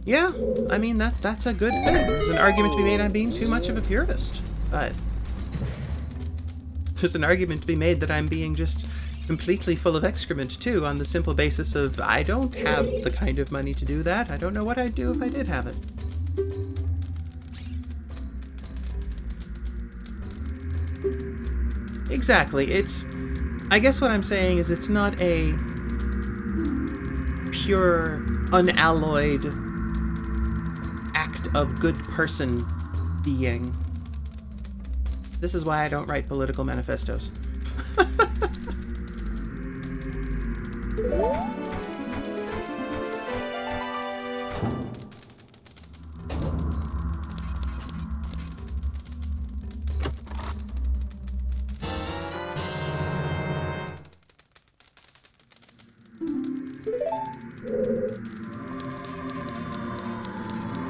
S1: Yeah, I mean, that's a good thing. There's an argument to be made on being too much of a purist, but there's an argument to be made that I'm being just completely full of excrement, too, on the simple basis of I don't have the kind of money to do that. I don't know what I'd do if I did have it. Exactly. I guess what I'm saying is it's not a pure, unalloyed act of good person being. This is why I don't write political manifestos.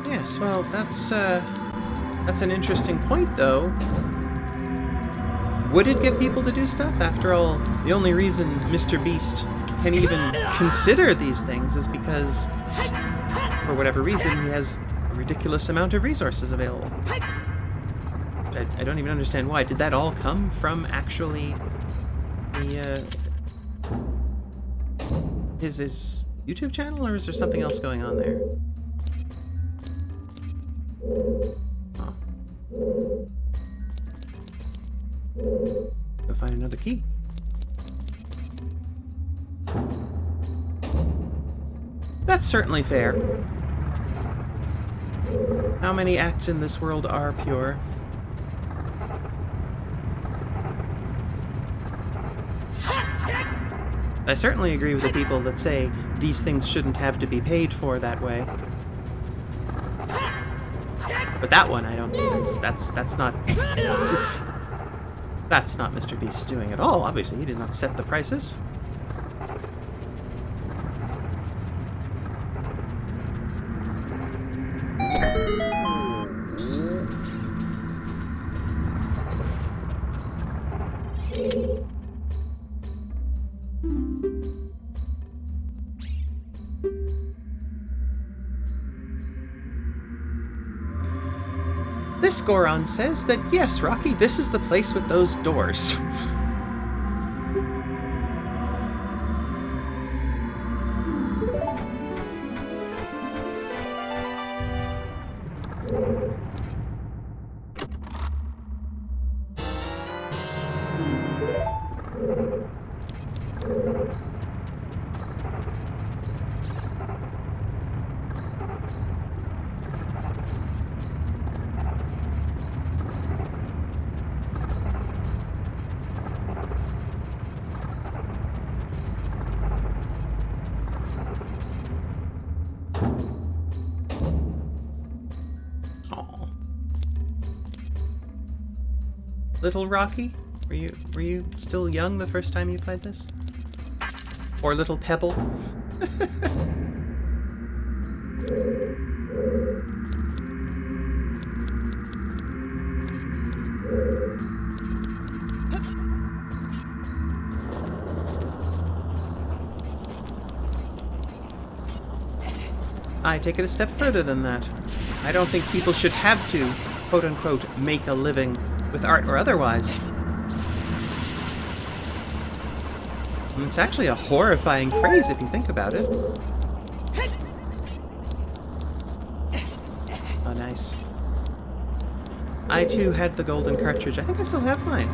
S1: Yes, well, that's an interesting point, though. Would it get people to do stuff? After all, the only reason Mr. Beast can even consider these things is because, for whatever reason, he has a ridiculous amount of resources available. I don't even understand why. Did that all come from actually the his YouTube channel, or is there something else going on there? Oh. Go find another key. That's certainly fair. How many acts in this world are pure? I certainly agree with the people that say these things shouldn't have to be paid for that way. But that one, I don't. That's not. Oof. That's not Mr. Beast's doing at all. Obviously, he did not set the prices. This Goron says that, yes, Rocky, this is the place with those doors. Little Rocky? Were you still young the first time you played this? Or Little Pebble? I take it a step further than that. I don't think people should have to, quote-unquote, make a living with art or otherwise. And it's actually a horrifying phrase if you think about it. Oh, nice. I too had the golden cartridge. I think I still have mine.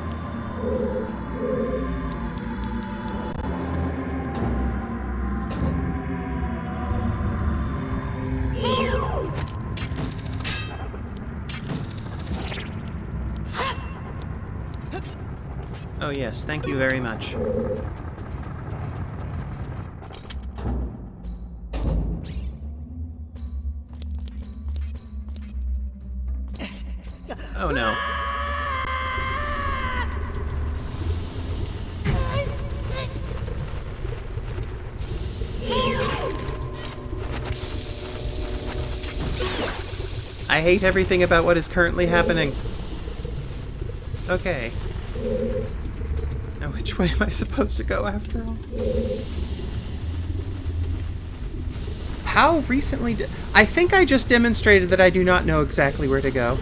S1: Oh yes, thank you very much. Oh no. I hate everything about what is currently happening. Okay. Now which way am I supposed to go after all? How recently did... I think I just demonstrated that I do not know exactly where to go.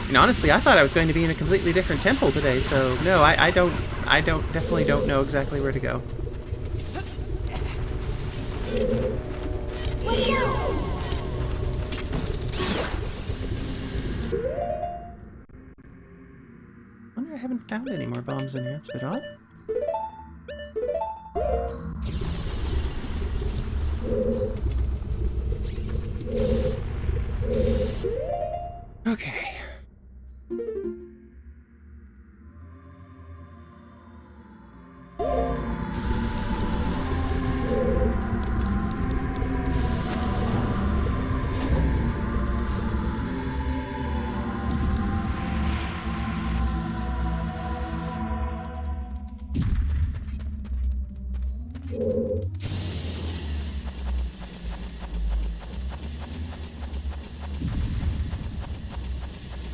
S1: And honestly, I thought I was going to be in a completely different temple today, so no, I definitely don't know exactly where to go. I wonder I haven't found any more bombs in here. It's a bit odd. Okay.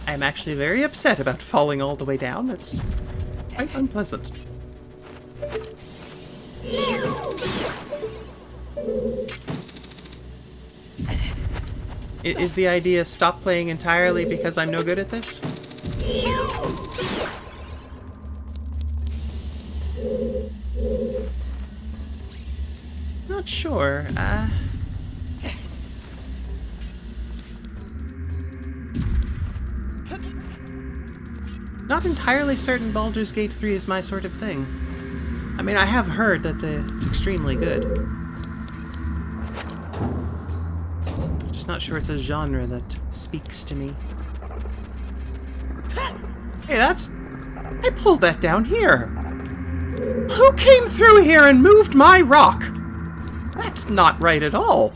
S1: I'm actually very upset about falling all the way down. It's quite unpleasant. Is the idea stop playing entirely because I'm no good at this? Not sure. Not entirely certain Baldur's Gate 3 is my sort of thing. I mean, I have heard that it's extremely good. Just not sure it's a genre that speaks to me. Hey, I pulled that down here! Who came through here and moved my rock? That's not right at all.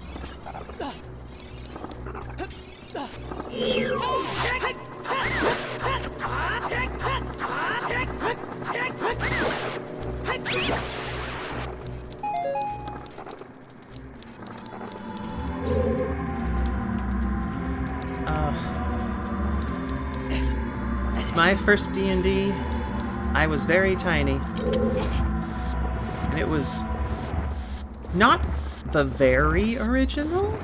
S1: My first D&D, I was very tiny. And it was not the very original,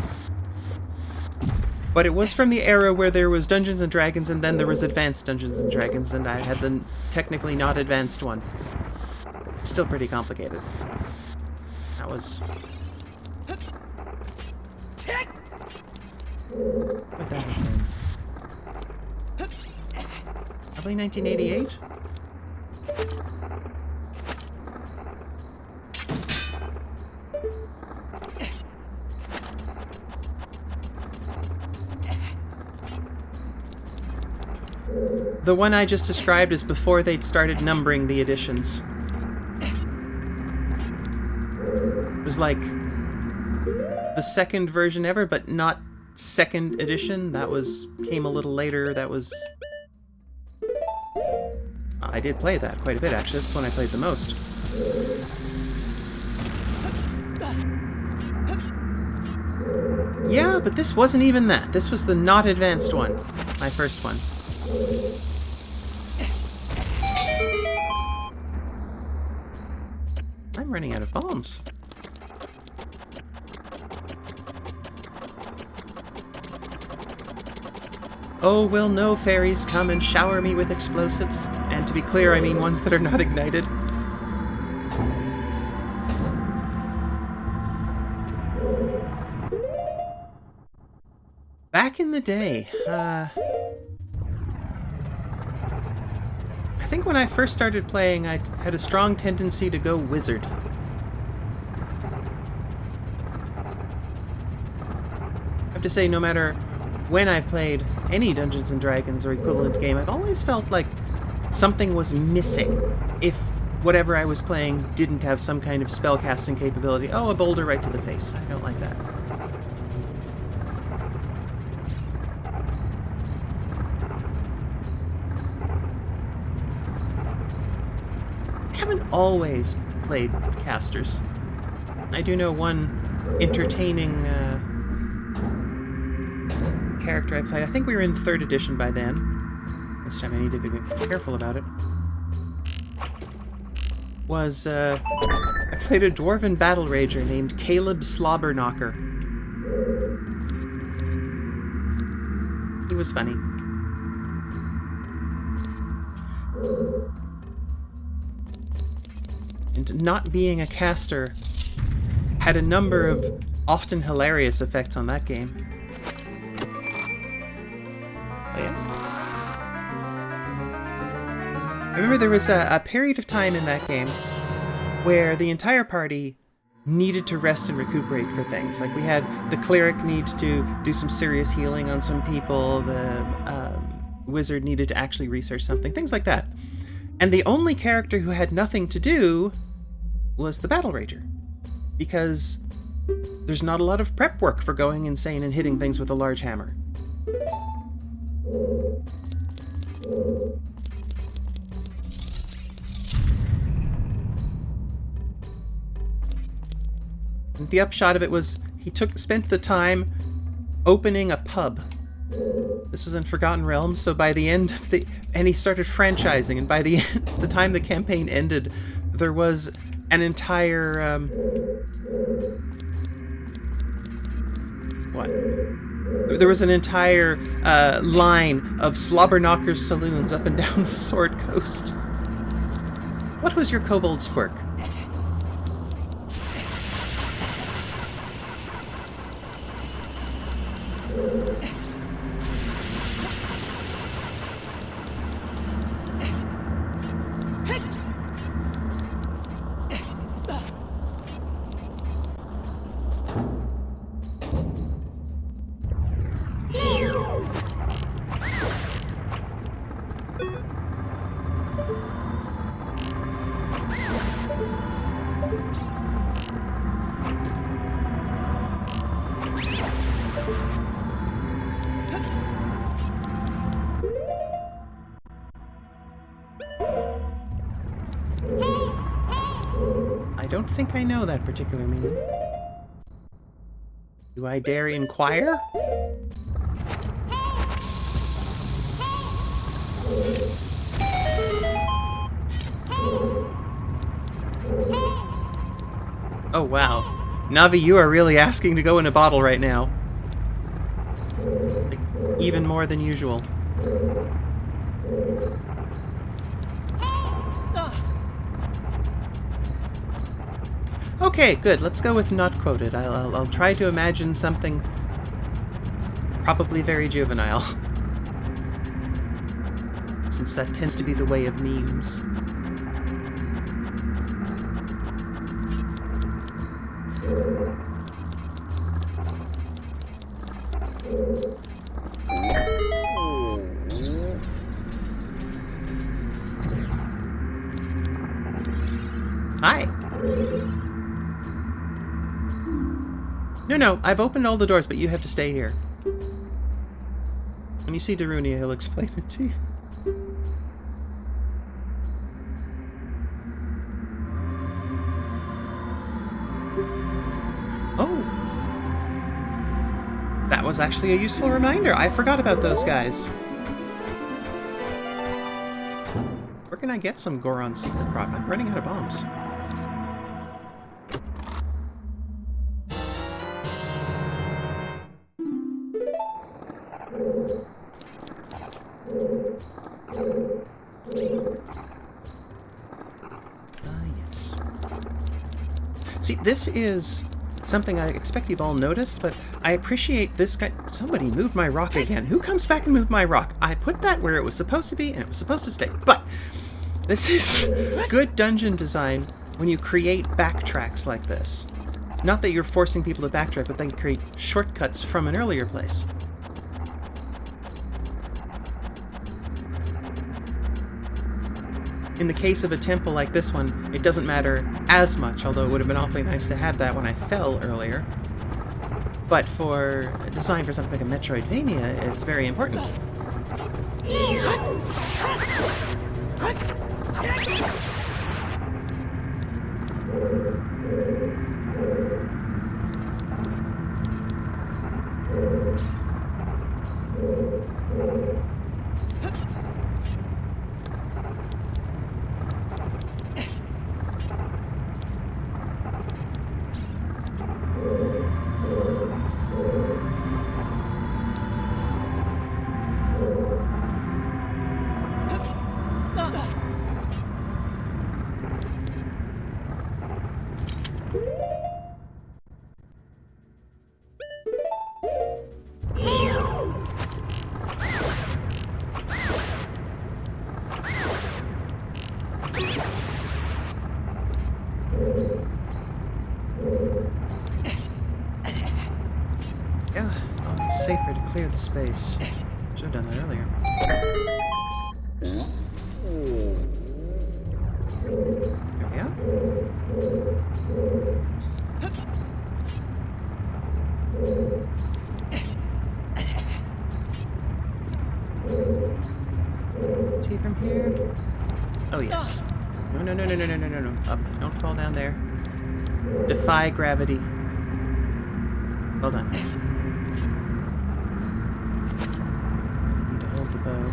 S1: but it was from the era where there was Dungeons & Dragons and then there was Advanced Dungeons & Dragons, and I had the technically not advanced one. Still pretty complicated. That was... What that have been? Probably 1988? The one I just described is before they'd started numbering the editions. It was like the second version ever, but not second edition. That came a little later. That was... I did play that quite a bit, actually. That's the one I played the most. Yeah, but this wasn't even that. This was the not advanced one. My first one. I'm running out of bombs. Oh, will no fairies come and shower me with explosives? And to be clear, I mean ones that are not ignited. Back in the day, I think when I first started playing, I had a strong tendency to go wizard. I have to say, no matter when I've played any Dungeons & Dragons or equivalent game, I've always felt like something was missing if whatever I was playing didn't have some kind of spellcasting capability. Oh, a boulder right to the face. I don't like that. I haven't always played casters. I do know one entertaining character I played. I think we were in 3rd edition by then. This time I need to be careful about it. Was, I played a dwarven battle rager named Caleb Slobberknocker. He was funny. And not being a caster had a number of often hilarious effects on that game. Oh, yes. I remember there was a period of time in that game where the entire party needed to rest and recuperate for things. Like, we had the cleric need to do some serious healing on some people, the wizard needed to actually research something, things like that. And the only character who had nothing to do was the battle rager. Because there's not a lot of prep work for going insane and hitting things with a large hammer. And the upshot of it was he spent the time opening a pub. This was in Forgotten Realms, so by the end of and he started franchising, and by the end, the time the campaign ended, there was an entire what? There was an entire line of slobberknockers saloons up and down the Sword Coast. What was your kobold's quirk? I don't think I know that particular meaning. Do I dare inquire? Oh wow. Navi, you are really asking to go in a bottle right now. Like, even more than usual. Okay, good. Let's go with not quoted. I'll try to imagine something probably very juvenile. Since that tends to be the way of memes. Hi. No, I've opened all the doors, but you have to stay here. When you see Darunia, he'll explain it to you. Oh! That was actually a useful reminder. I forgot about those guys. Where can I get some Goron secret crop? I'm running out of bombs. Yes. See, this is something I expect you've all noticed, but I appreciate this guy. Somebody moved my rock again. Who comes back and moved my rock? I put that where it was supposed to be, and it was supposed to stay. But this is good dungeon design when you create backtracks like this. Not that you're forcing people to backtrack, but they create shortcuts from an earlier place. In the case of a temple like this one, it doesn't matter as much, although it would have been awfully nice to have that when I fell earlier. But for design for something like a Metroidvania, it's very important. Safer to clear the space. Should have done that earlier. There we go. See from here? Oh yes. No. Up. Don't fall down there. Defy gravity. Well done. The bow.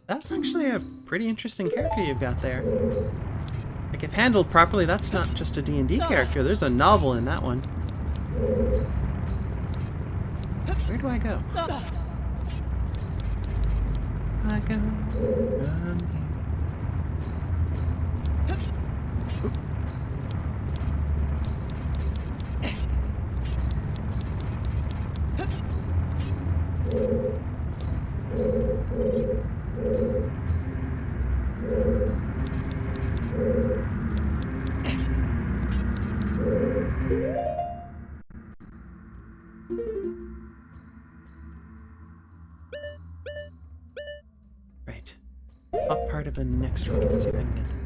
S1: That's actually a pretty interesting character you've got there. Like, if handled properly, that's not just a D&D character. There's a novel in that one. Where do I go? I go from here. Right. Top part of the next road. Let's see if I can get there.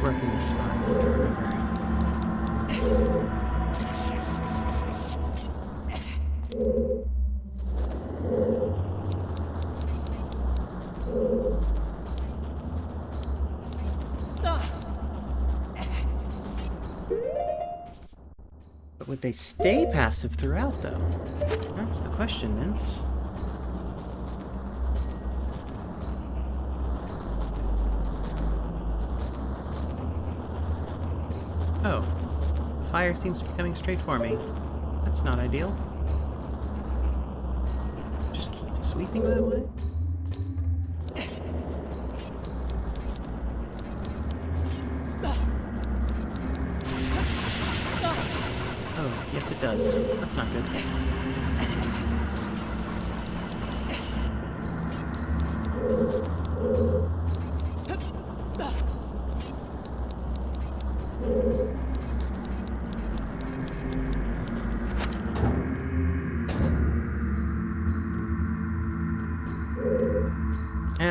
S1: Work in this spot, I can remember. But would they stay passive throughout, though? That's the question, Vince. Oh, the fire seems to be coming straight for me. That's not ideal. Just keep sweeping that way. Oh, yes it does. That's not good.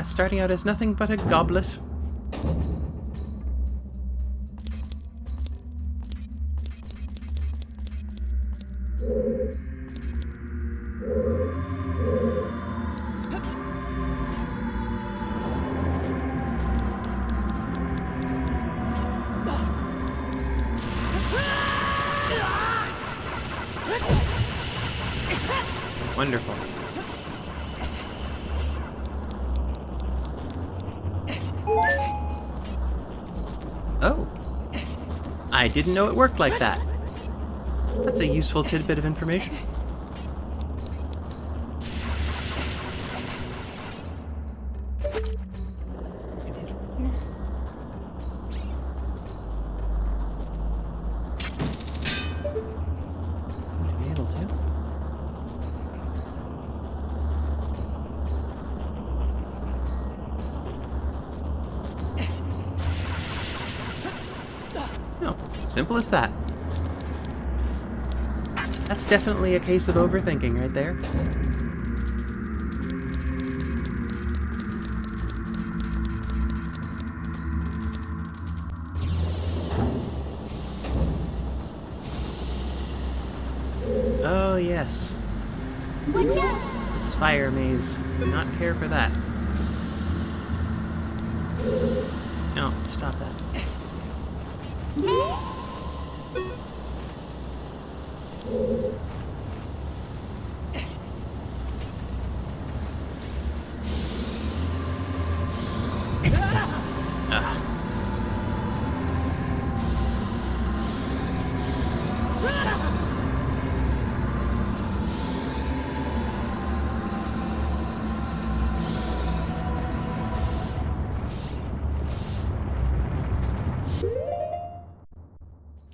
S1: Starting out as nothing but a goblet. Wonderful. Oh. I didn't know it worked like that. That's a useful tidbit of information. Simple as that. That's definitely a case of overthinking right there. Oh yes. This fire maze. Do not care for that. No, stop that.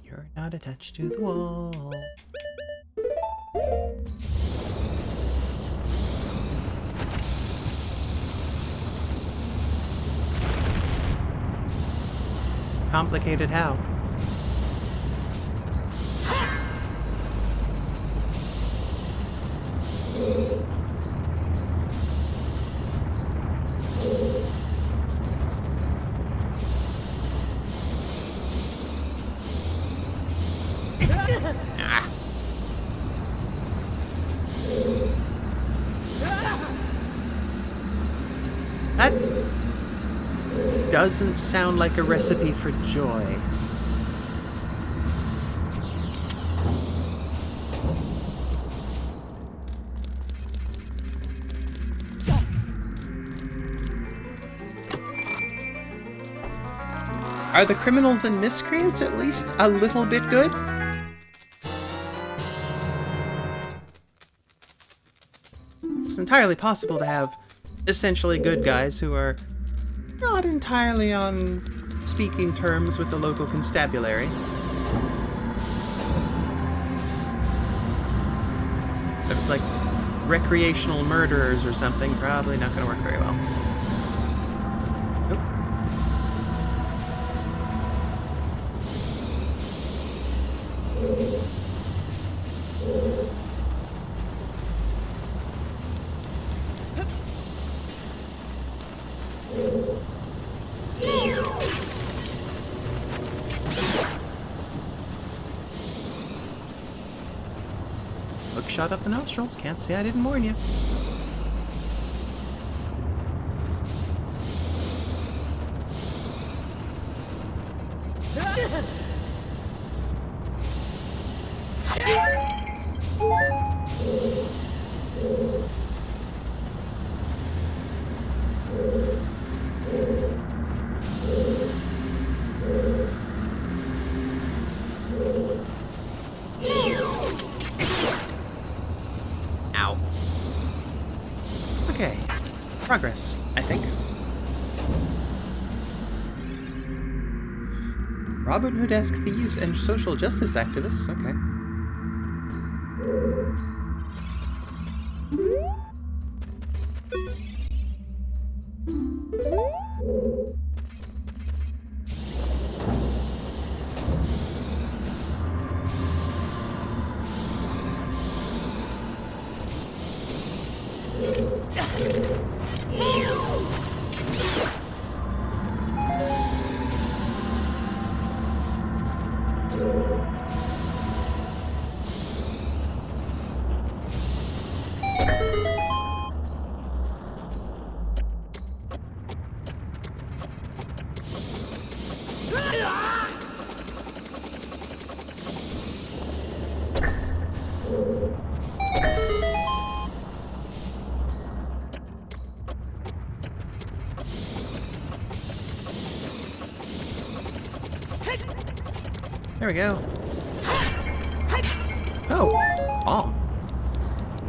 S1: You're not attached to the wall. Complicated how? Ah. That doesn't sound like a recipe for joy. Are the criminals and miscreants at least a little bit good? It's entirely possible to have essentially good guys who are not entirely on speaking terms with the local constabulary. If it's like recreational murderers or something, probably not going to work very well. Nope. Hook shot up the nostrils. Can't say I didn't warn you. Ow. Okay. Progress, I think. Robin Hood-esque thieves and social justice activists. Okay. There we go. Oh! Oh!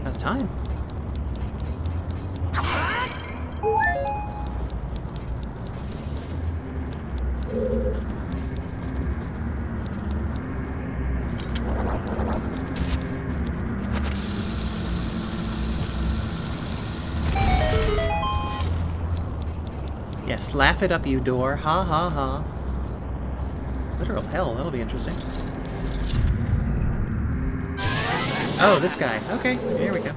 S1: About time. Yes, laugh it up, you door. Ha ha ha. Literal hell, that'll be interesting. Oh, this guy. Okay, here we go.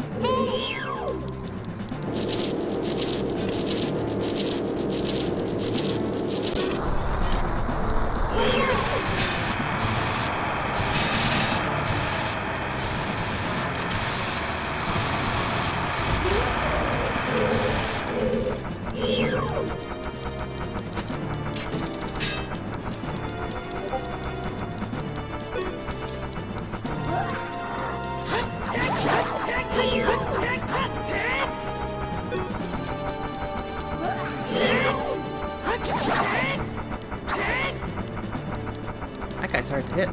S1: That guy's hard to hit.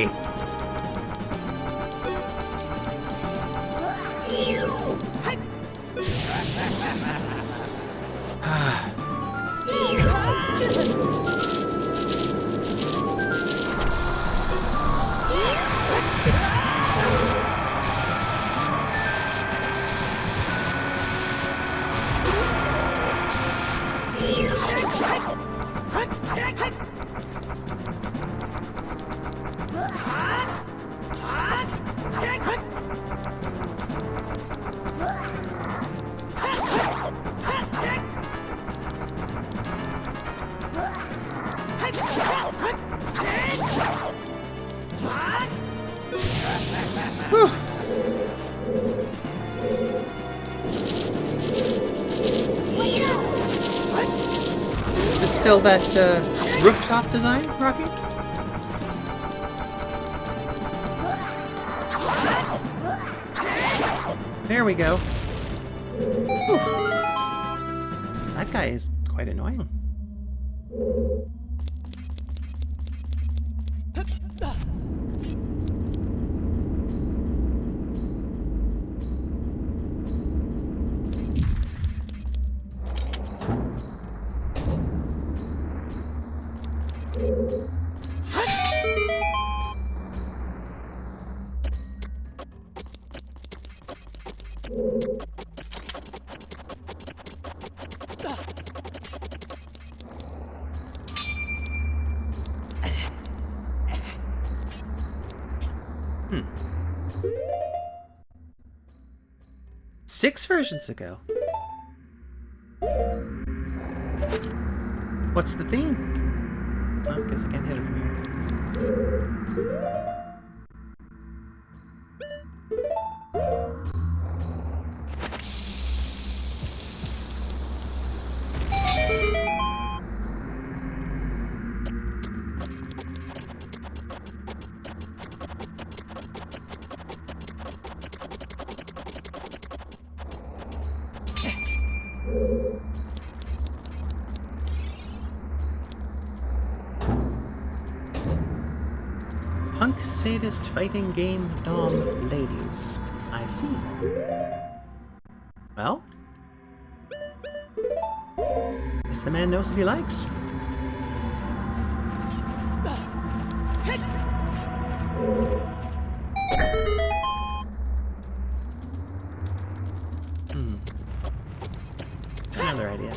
S1: way! Whew. Is still that rooftop design, Rocky? There we go. Whew. That guy is quite annoying. Six versions ago. What's the theme? Oh, guess I can't hit it from here. Punk sadist fighting game dom ladies. I see. Well, guess the man knows what he likes. Another idea.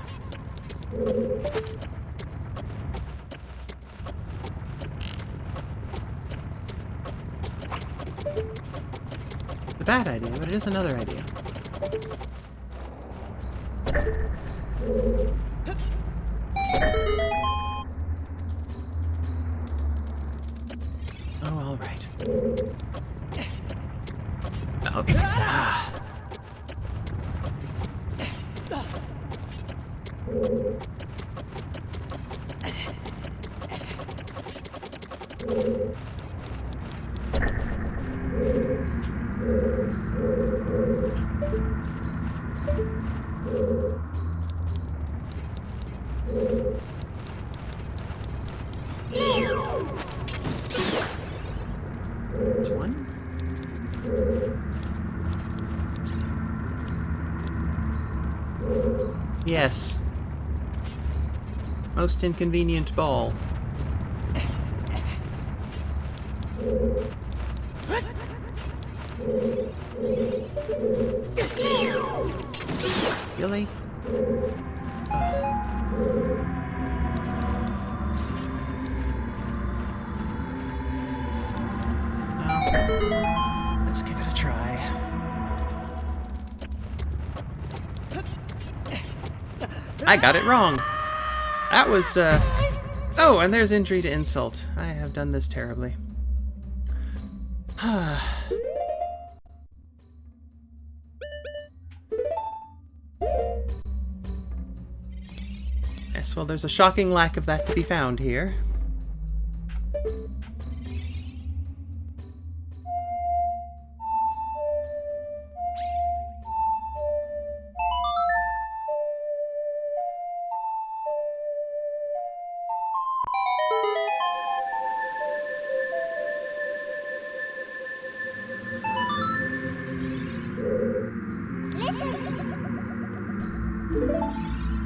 S1: A bad idea, but it is another idea. Oh, all right. Okay. There's one. Yes. Most inconvenient ball. Really? Well, let's give it a try. I got it wrong. That was, Oh, and there's injury to insult. I have done this terribly. Yes, well, there's a shocking lack of that to be found here.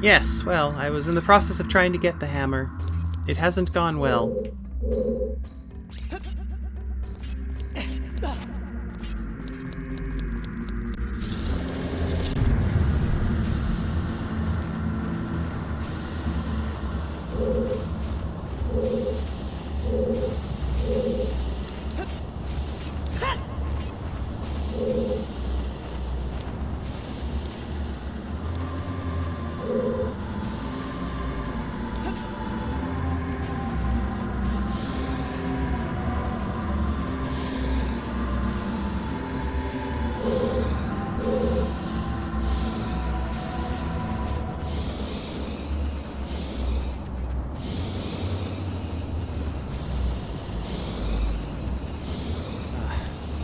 S1: Yes, well, I was in the process of trying to get the hammer. It hasn't gone well.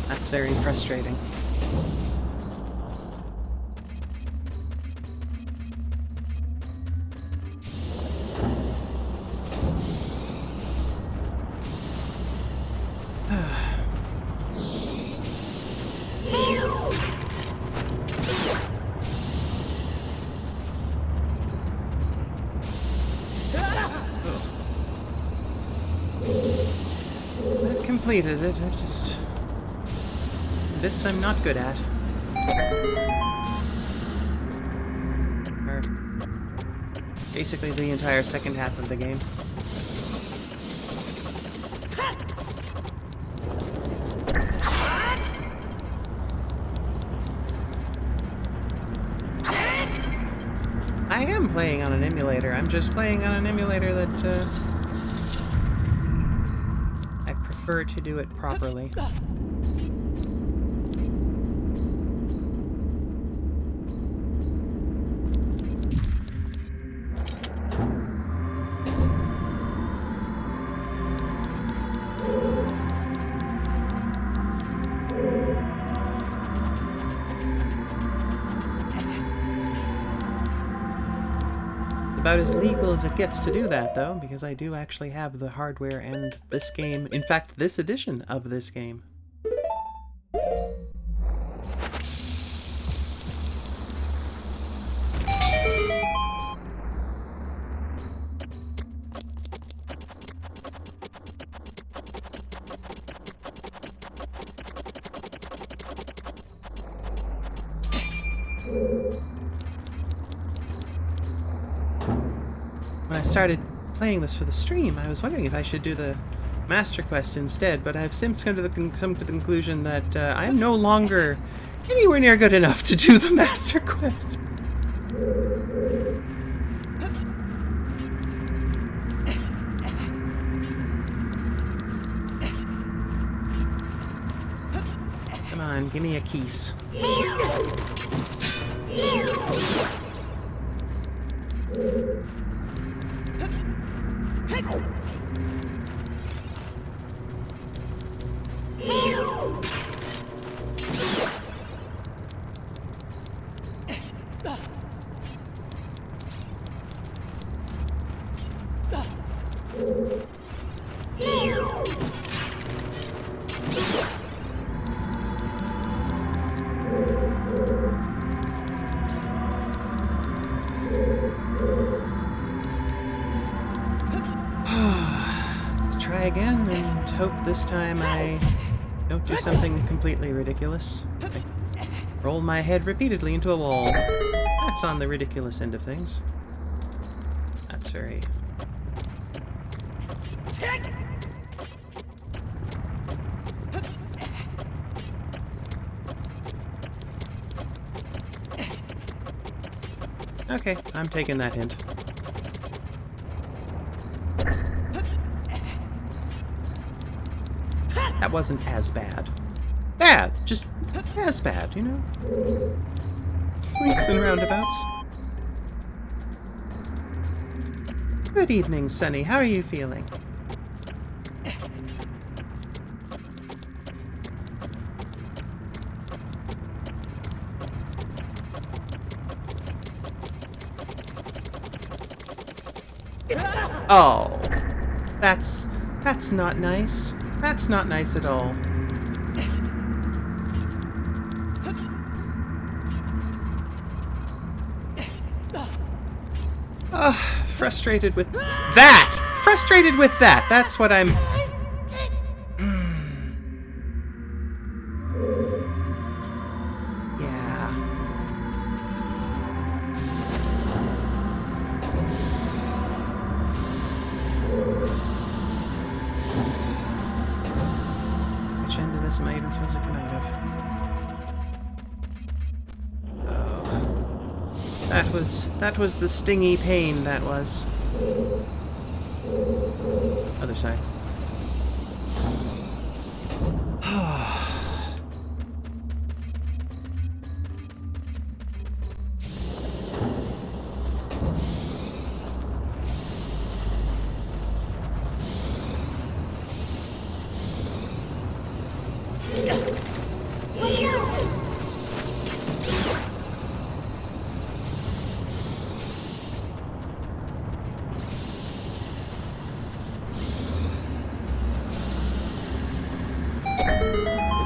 S1: That's very frustrating. That completed it. I just... bits I'm not good at. Or basically the entire second half of the game. I am playing on an emulator. I'm just playing on an emulator that I prefer to do it properly. About as legal as it gets to do that, though, because I do actually have the hardware and this game, in fact, this edition of this game. When I started playing this for the stream, I was wondering if I should do the Master Quest instead, but I've since come to the conclusion that I am no longer anywhere near good enough to do the Master Quest. Come on, give me a keys. Try again and hope this time I don't do something completely ridiculous. Like roll my head repeatedly into a wall. That's on the ridiculous end of things. That's very... Okay, I'm taking that hint. That wasn't as bad. Bad! Just as bad, you know? Swings and roundabouts. Good evening, Sunny. How are you feeling? Oh, that's not nice. That's not nice at all. Frustrated with that! Frustrated with that! That's what I'm... Yeah. Which end of this am I even supposed to come out of? That was the stingy pain, that was. Other side.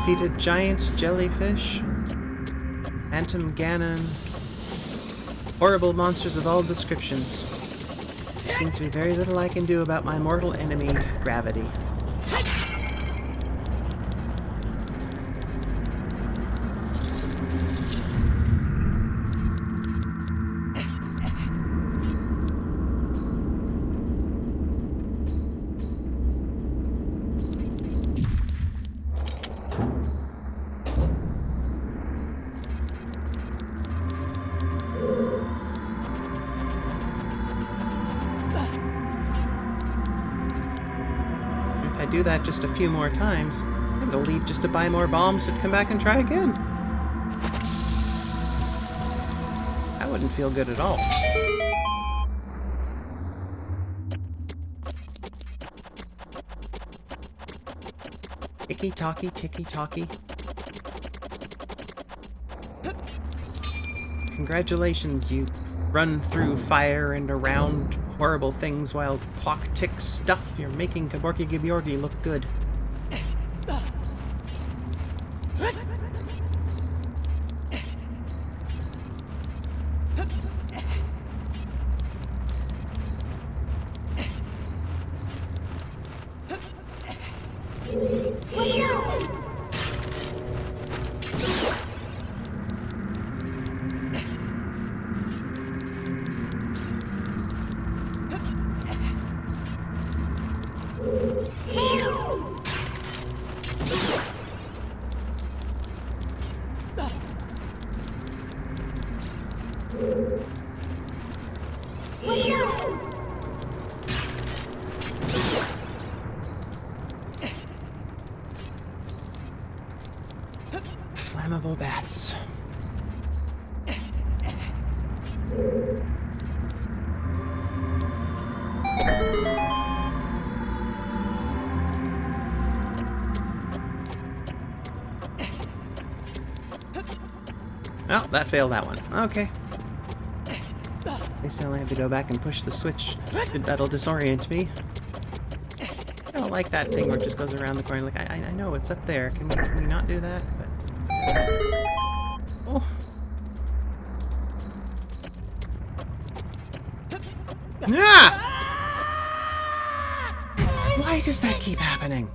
S1: Defeated giant jellyfish, phantom ganon, horrible monsters of all descriptions. There seems to be very little I can do about my mortal enemy, gravity. Do that just a few more times, I'm gonna leave just to buy more bombs to come back and try again. That wouldn't feel good at all. Ticky-tocky, ticky-tocky. Congratulations, you run through fire and around horrible things while clock ticks stuff. You're making Kaborki Giborgi look good. Flammable bats. Oh, that failed that one. Okay. At least I only have to go back and push the switch. That'll disorient me. I don't like that thing where it just goes around the corner. Like, I know it's up there. Can we not do that? But... Oh. Ah! Why does that keep happening?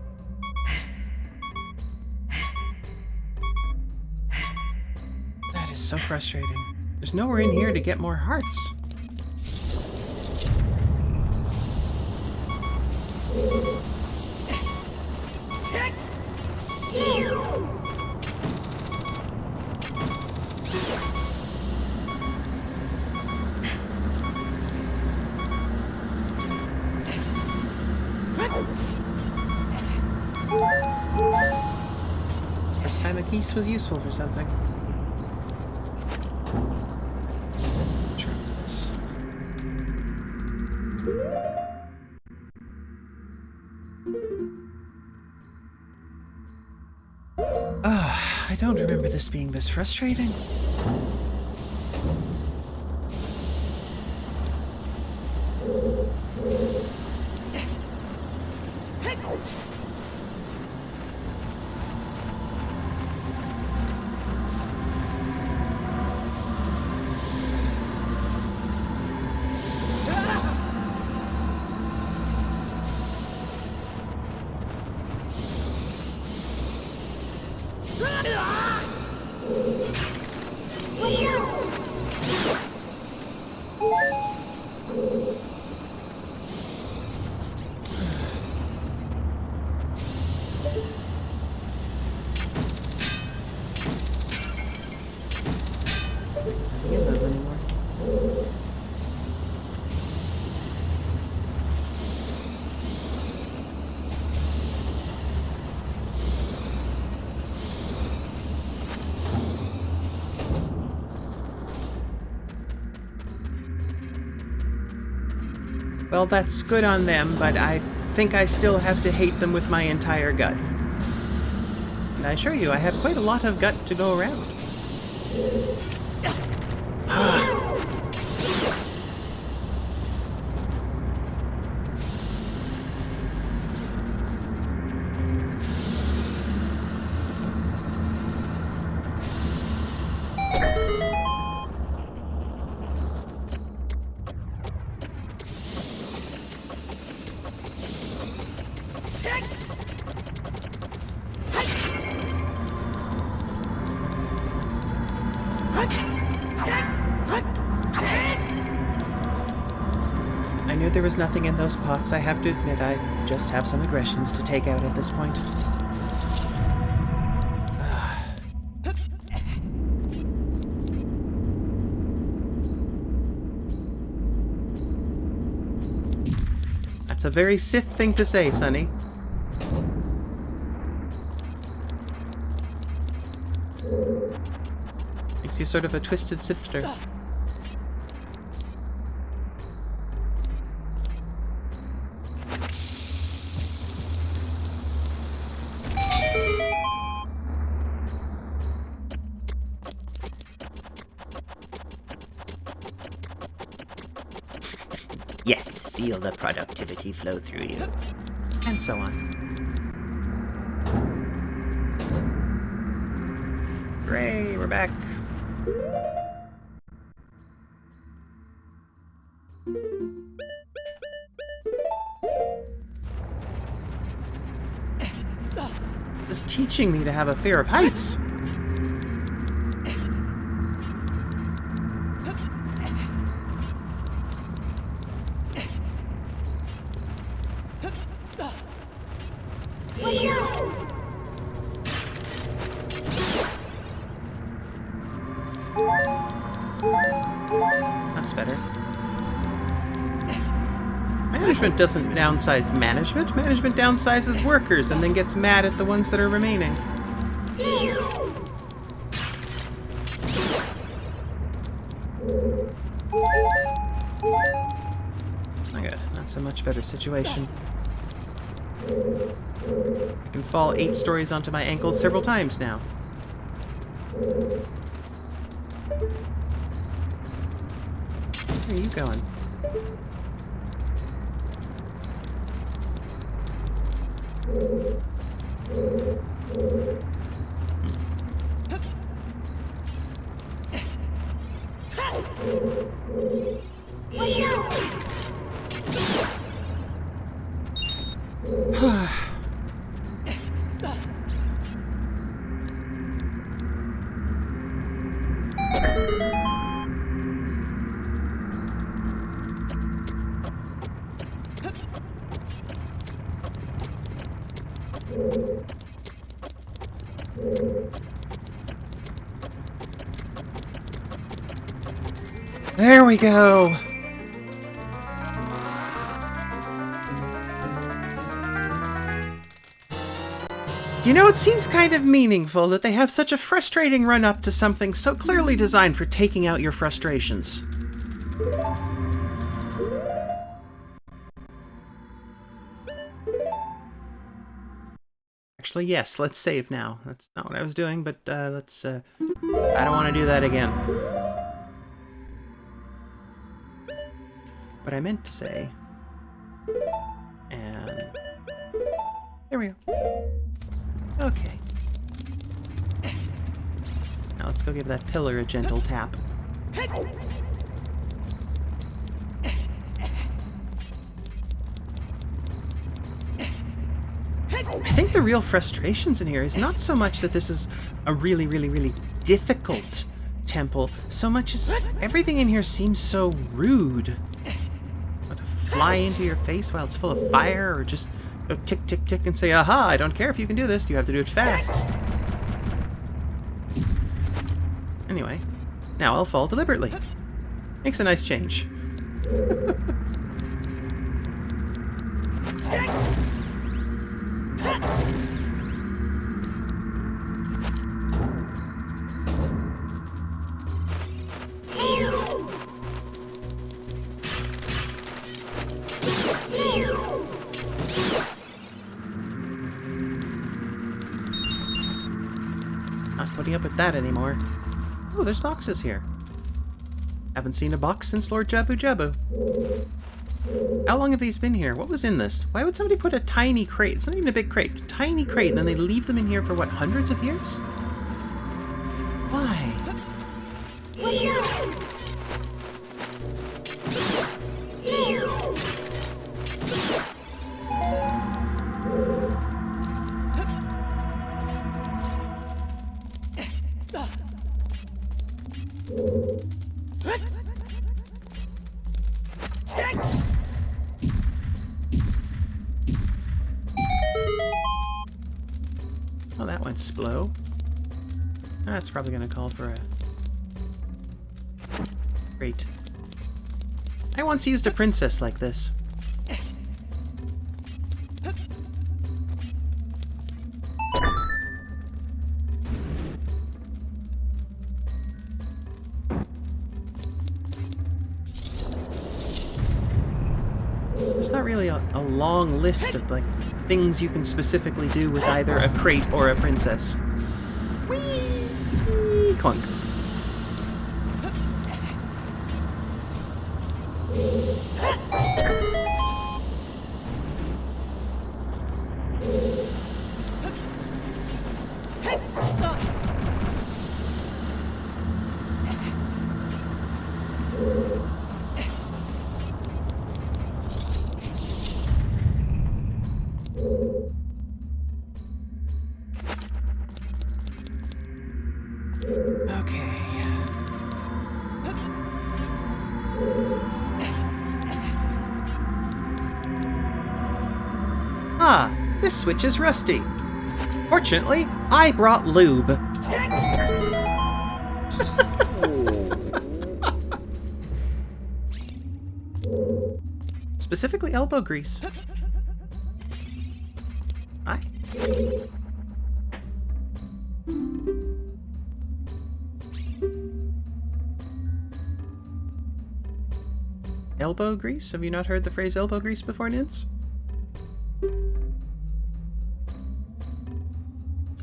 S1: That is so frustrating. There's nowhere in here to get more hearts. First time a keys was useful for something. Which room is this? I don't remember this being this frustrating. Well, that's good on them, but I think I still have to hate them with my entire gut. And I assure you, I have quite a lot of gut to go around. I knew there was nothing in those pots. I have to admit, I just have some aggressions to take out at this point. That's a very Sith thing to say, Sonny. Makes you sort of a twisted Sithster. Yes, feel the productivity flow through you. And so on. Hooray, we're back. This is teaching me to have a fear of heights. That's better. Management doesn't downsize management. Management downsizes workers and then gets mad at the ones that are remaining. Okay, that's a much better situation. I can fall 8 stories onto my ankles several times now. Where are you going? There we go! You know, it seems kind of meaningful that they have such a frustrating run-up to something so clearly designed for taking out your frustrations. Actually, yes, let's save now. That's not what I was doing, but let's... I don't want to do that again. What I meant to say... And... There we go. Okay. Now let's go give that pillar a gentle tap. I think the real frustrations in here is not so much that this is a really, really, really difficult temple, so much as everything in here seems so rude. Want to fly into your face while it's full of fire, or just go tick, tick, tick and say, aha, I don't care if you can do this, you have to do it fast. Anyway, now I'll fall deliberately. Makes a nice change. Not putting up with that anymore. Oh, there's boxes here. Haven't seen a box since Lord Jabu Jabu. How long have these been here? What was in this? Why would somebody put a tiny crate? It's not even a big crate. A tiny crate, and then they leave them in here for, what, hundreds of years? Why? Oh, that went slow. That's probably going to call for a crate. I once used a princess like this. There's not really a long list of, like, things you can specifically do with either a crate or a princess. Whee! Clunk. Ah, this switch is rusty. Fortunately, I brought lube. Specifically elbow grease. Hi. Elbow grease? Have you not heard the phrase elbow grease before, Nins?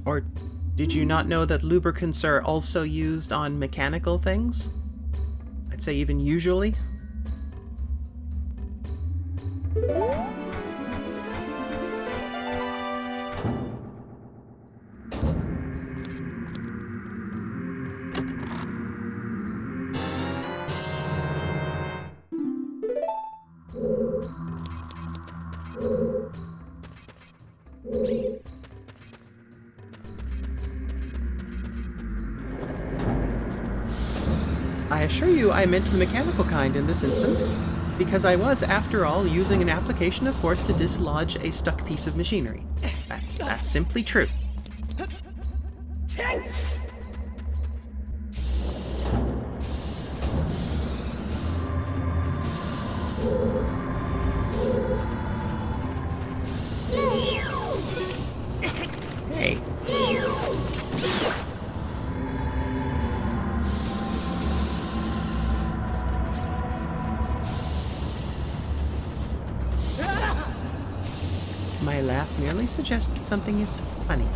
S1: Or did you not know that lubricants are also used on mechanical things? I'd say even usually. I assure you I meant the mechanical kind in this instance, because I was, after all, using an application of force to dislodge a stuck piece of machinery. That's simply true. Hey. My laugh merely suggests that something is funny.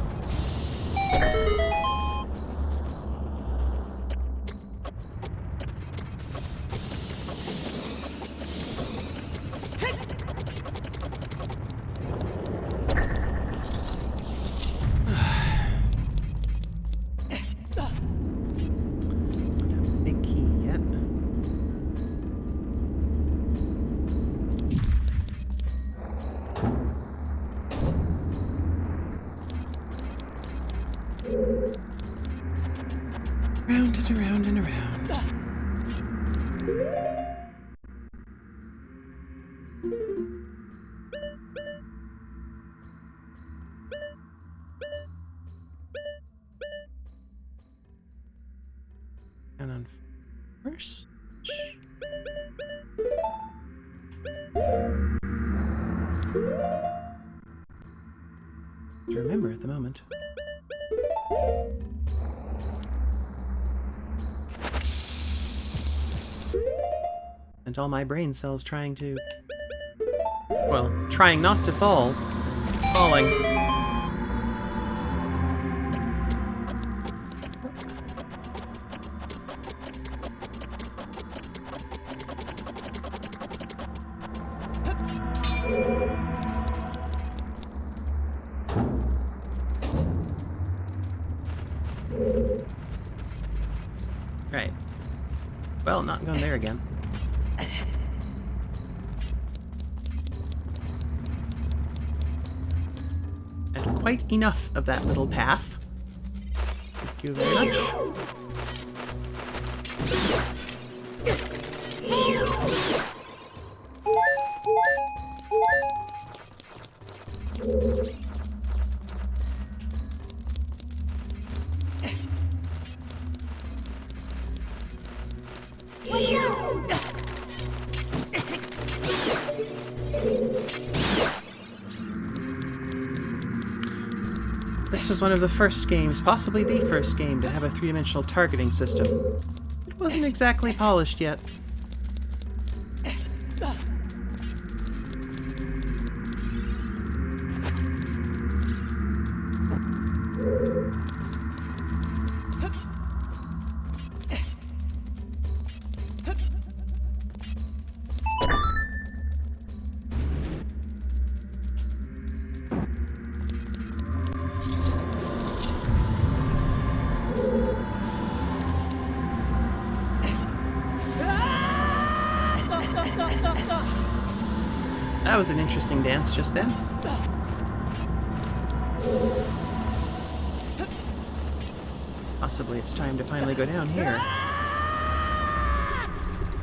S1: Big key yet. Round and around and around. And on first. To remember at the moment. And all my brain cells trying to... well, trying not to fall. Falling. Right. Well, not going there again. And quite enough of that little path. Thank you very much. This was one of the first games, possibly the first game, to have a three-dimensional targeting system. It wasn't exactly polished yet. That was an interesting dance just then. Possibly it's time to finally go down here.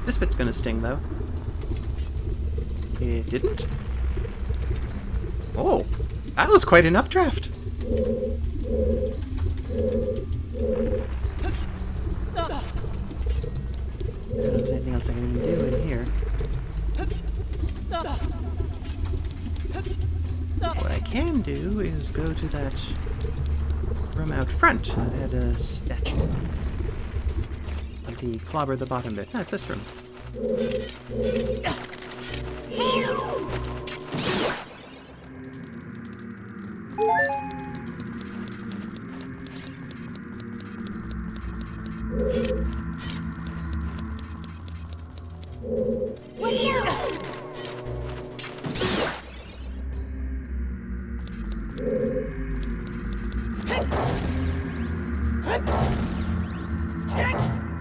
S1: This bit's gonna sting, though. It didn't? Oh, that was quite an updraft. I don't know if there's anything else I can even do in here. What I can do is go to that room out front that had a statue of the clobber the bottom bit. Ah, it's this room.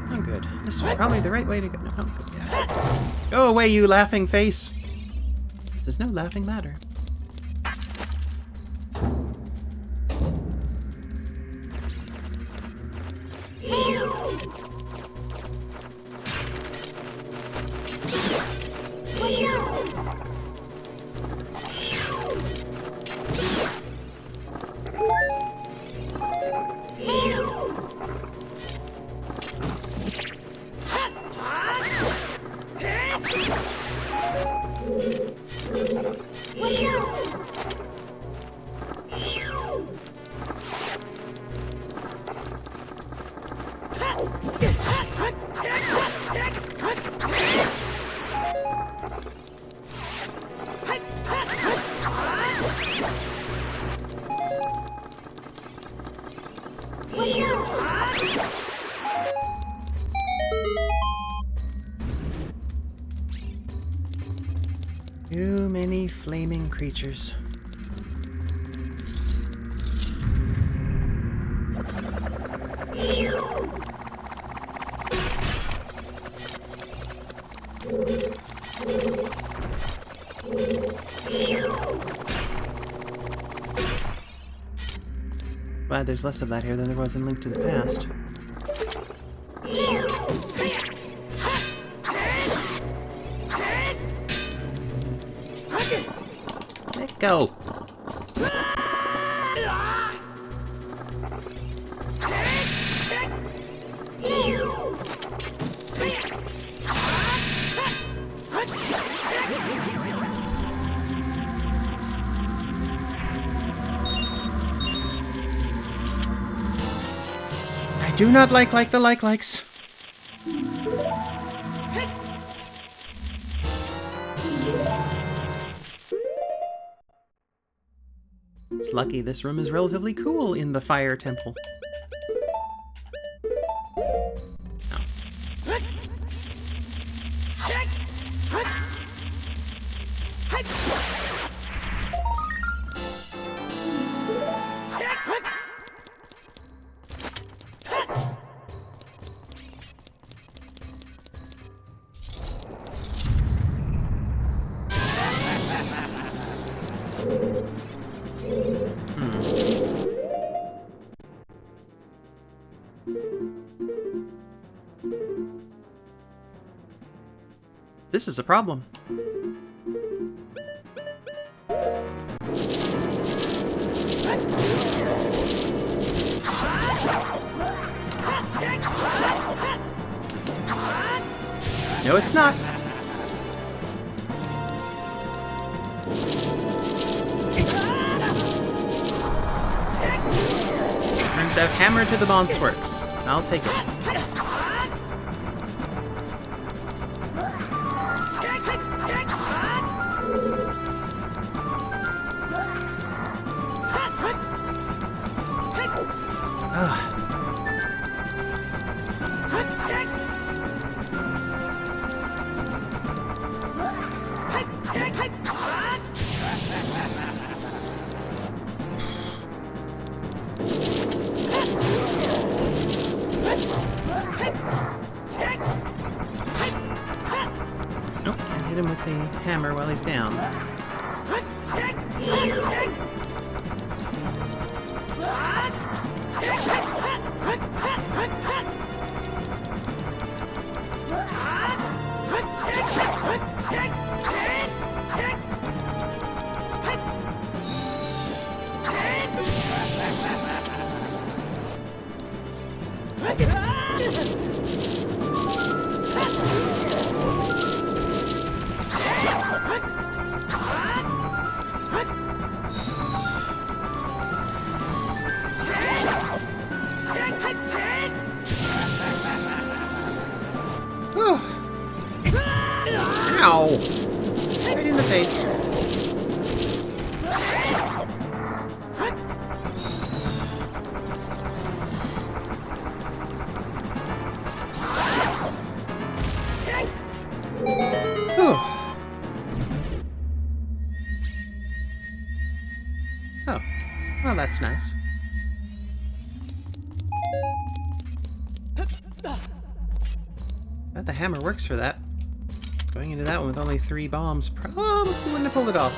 S1: I'm good. This was probably the right way to go. No, no, yeah. Go away, you laughing face! This is no laughing matter. Too many flaming creatures. Glad there's less of that here than there was in Link to the Past. Let go! I do not like the likes. It's lucky this room is relatively cool in the Fire Temple. No. This is a problem. No, it's not. Turns out hammer to the bounce works. I'll take it. Nope, can't hit him with the hammer while he's down. Ow! Right in the face. Oh. Well, that's nice. Bet the hammer works for that. Going into that one with only 3 bombs probably wouldn't have pulled it off.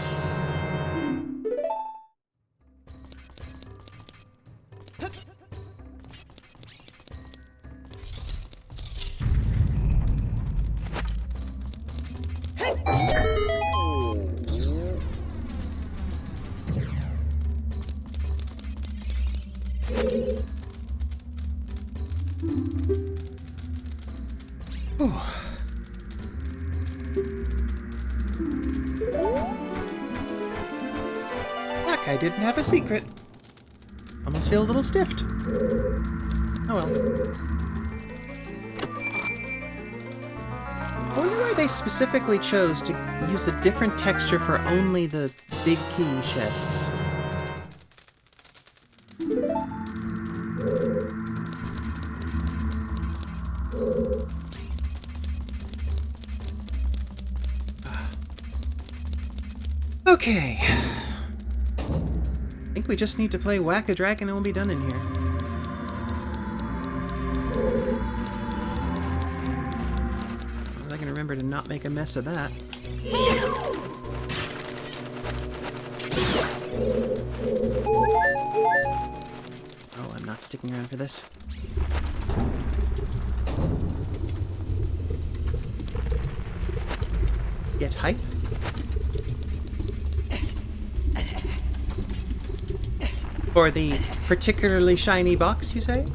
S1: I didn't have a secret. Almost feel a little stiffed. Oh well. I wonder why they specifically chose to use a different texture for only the big key chests. Okay. I think we just need to play Whack-A-Dragon and we'll be done in here. I can remember to not make a mess of that. Oh, I'm not sticking around for this. Get hype. For the particularly shiny box, you say?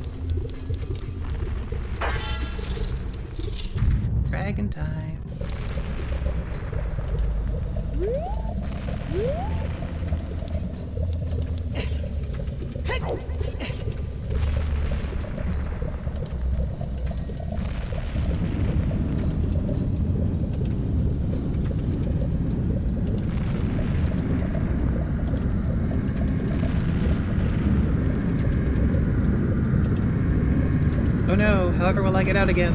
S1: Dragon time. Oh no, however will I get out again?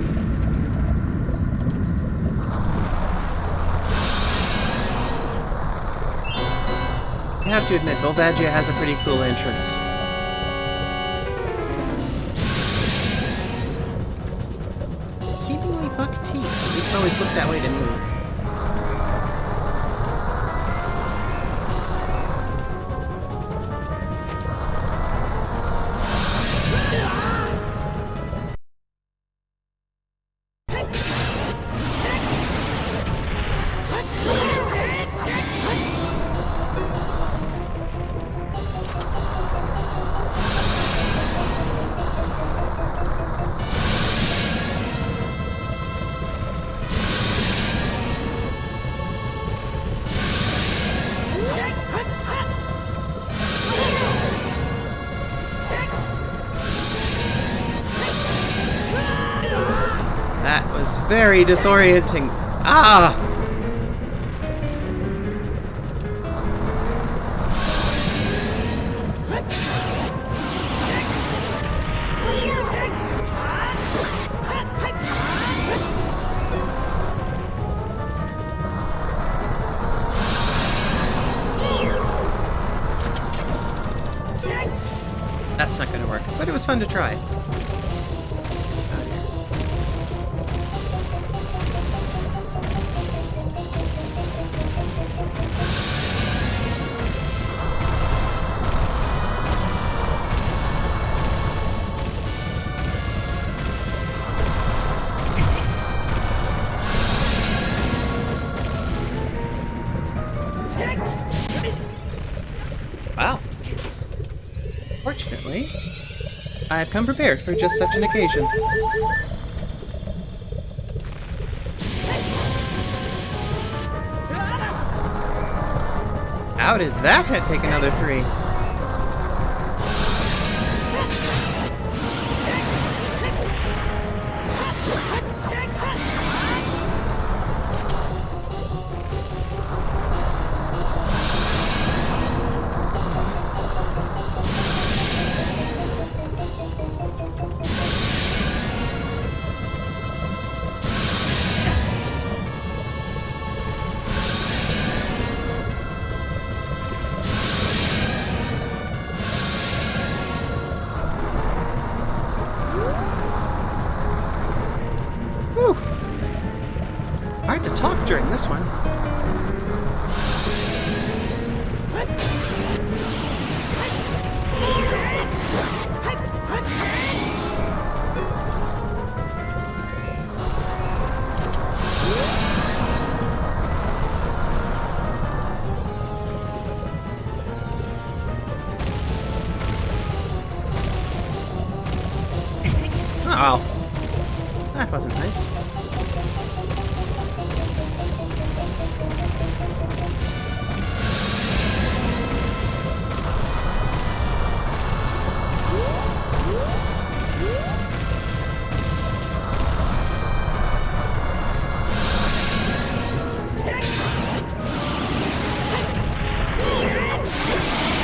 S1: I have to admit, Volvagia has a pretty cool entrance. Seemingly buck teeth. At least always looked that way to me. very disorienting. Ah! That's not gonna work, but it was fun to try. Wow. Fortunately, I have come prepared for just such an occasion. How did that take another 3? Whew. Hard to talk during this one. Oh, that wasn't nice.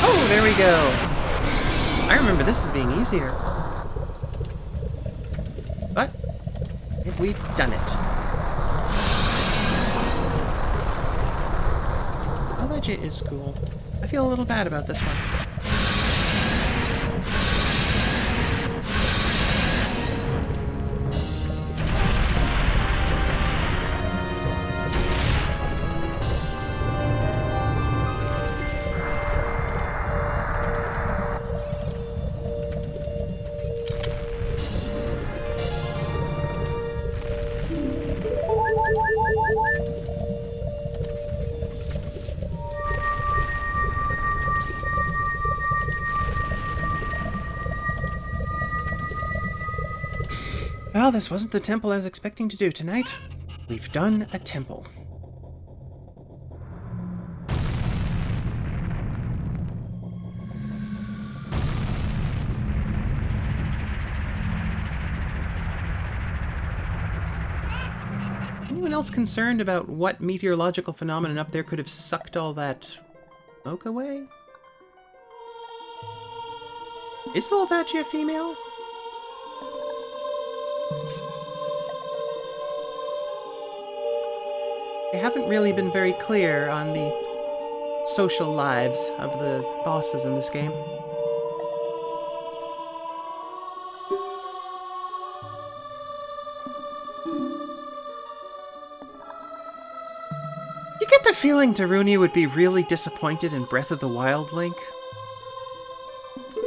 S1: Oh, there we go. I remember this as being easier. But we've done it. The legend is cool. I feel a little bad about this one. Well, this wasn't the temple I was expecting to do tonight. We've done a temple. Anyone else concerned about what meteorological phenomenon up there could have sucked all that smoke away? Is Volvagia a female? They haven't really been very clear on the social lives of the bosses in this game. You get the feeling Daruni would be really disappointed in Breath of the Wild, Link.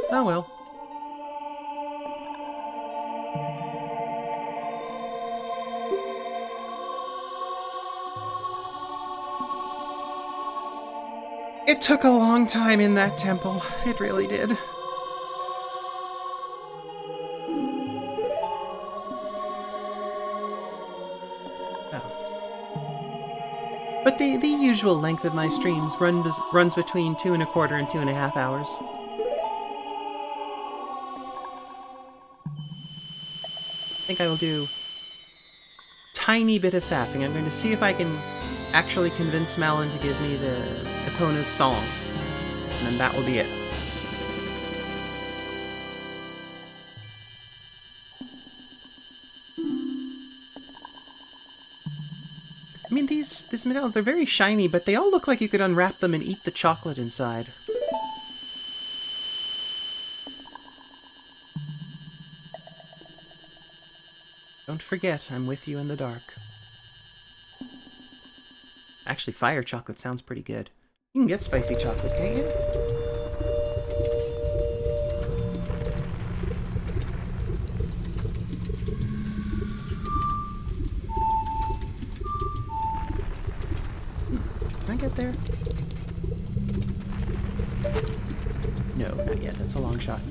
S1: Oh well. It took a long time in that temple. It really did. Oh. But the usual length of my streams runs between 2¼ and 2½ hours. I think I will do tiny bit of faffing. I'm going to see if I can actually convince Malin to give me the Epona's song. And then that will be it. I mean, these medallions, they're very shiny, but they all look like you could unwrap them and eat the chocolate inside. Don't forget, I'm with you in the dark. Actually, fire chocolate sounds pretty good. You can get spicy chocolate, can't you? Can I get there? No, not yet. That's a long shot.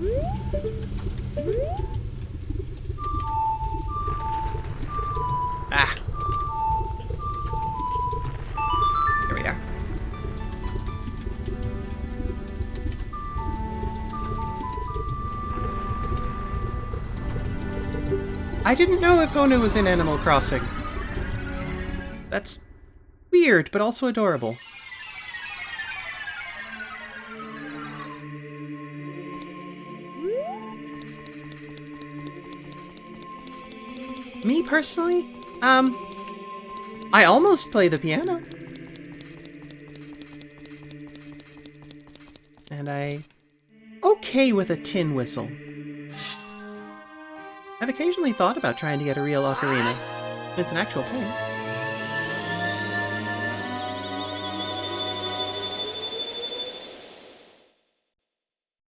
S1: Ah! Here we are. I didn't know Epona was in Animal Crossing. That's weird, but also adorable. Me personally, I almost play the piano. And okay with a tin whistle. I've occasionally thought about trying to get a real ocarina. It's an actual thing.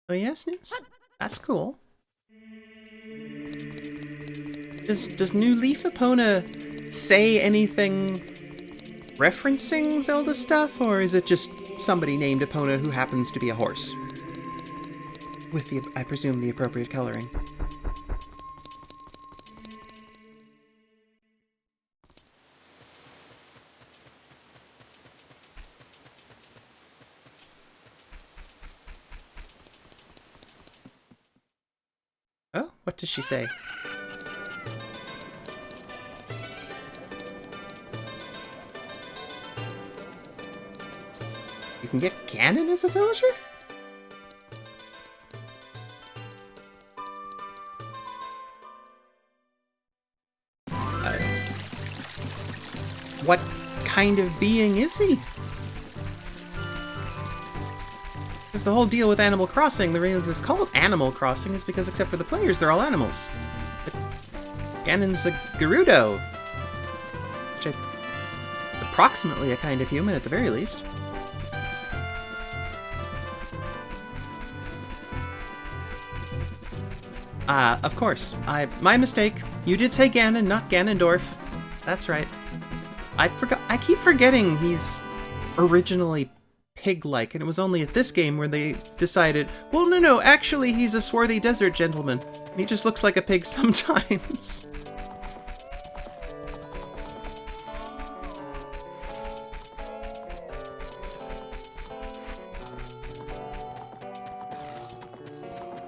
S1: Oh yes, Nins? That's cool. Does New Leaf Epona say anything referencing Zelda stuff, or is it just somebody named Epona who happens to be a horse? With the, I presume, the appropriate coloring. Oh, what does she say? You can get Ganon as a villager? What kind of being is he? Because the whole deal with Animal Crossing, the reason it's called Animal Crossing is because except for the players, they're all animals. But Ganon's a Gerudo, which is approximately a kind of human at the very least. Of course. My mistake. You did say Ganon, not Ganondorf. That's right. I keep forgetting he's originally pig-like, and it was only at this game where they decided, well, no, actually he's a swarthy desert gentleman. He just looks like a pig sometimes.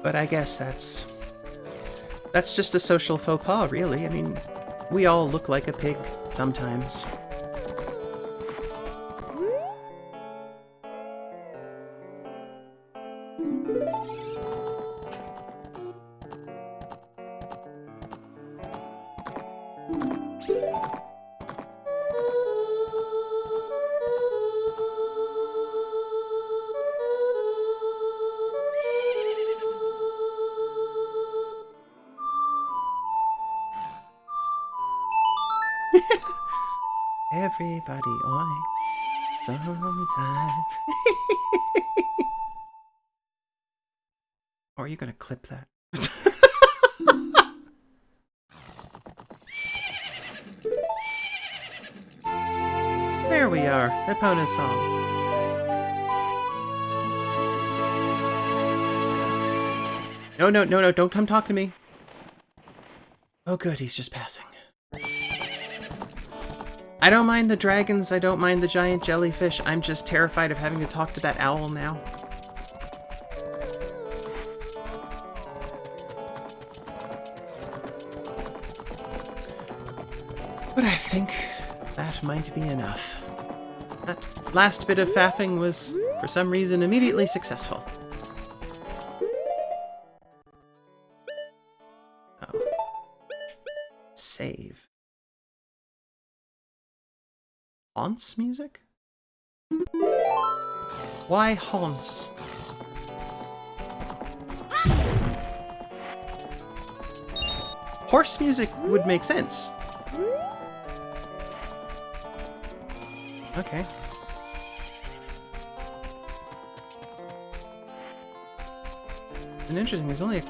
S1: But I guess that's just a social faux pas, really. I mean, we all look like a pig sometimes. Everybody oink sometime. Or are you gonna clip that? There we are, Epona's song. No, don't come talk to me. Oh good, he's just passing. I don't mind the dragons, I don't mind the giant jellyfish, I'm just terrified of having to talk to that owl now. But I think that might be enough. That last bit of faffing was, for some reason, immediately successful. Oh. Save. Haunts music? Why haunts? Horse music would make sense. Okay. And interesting, there's only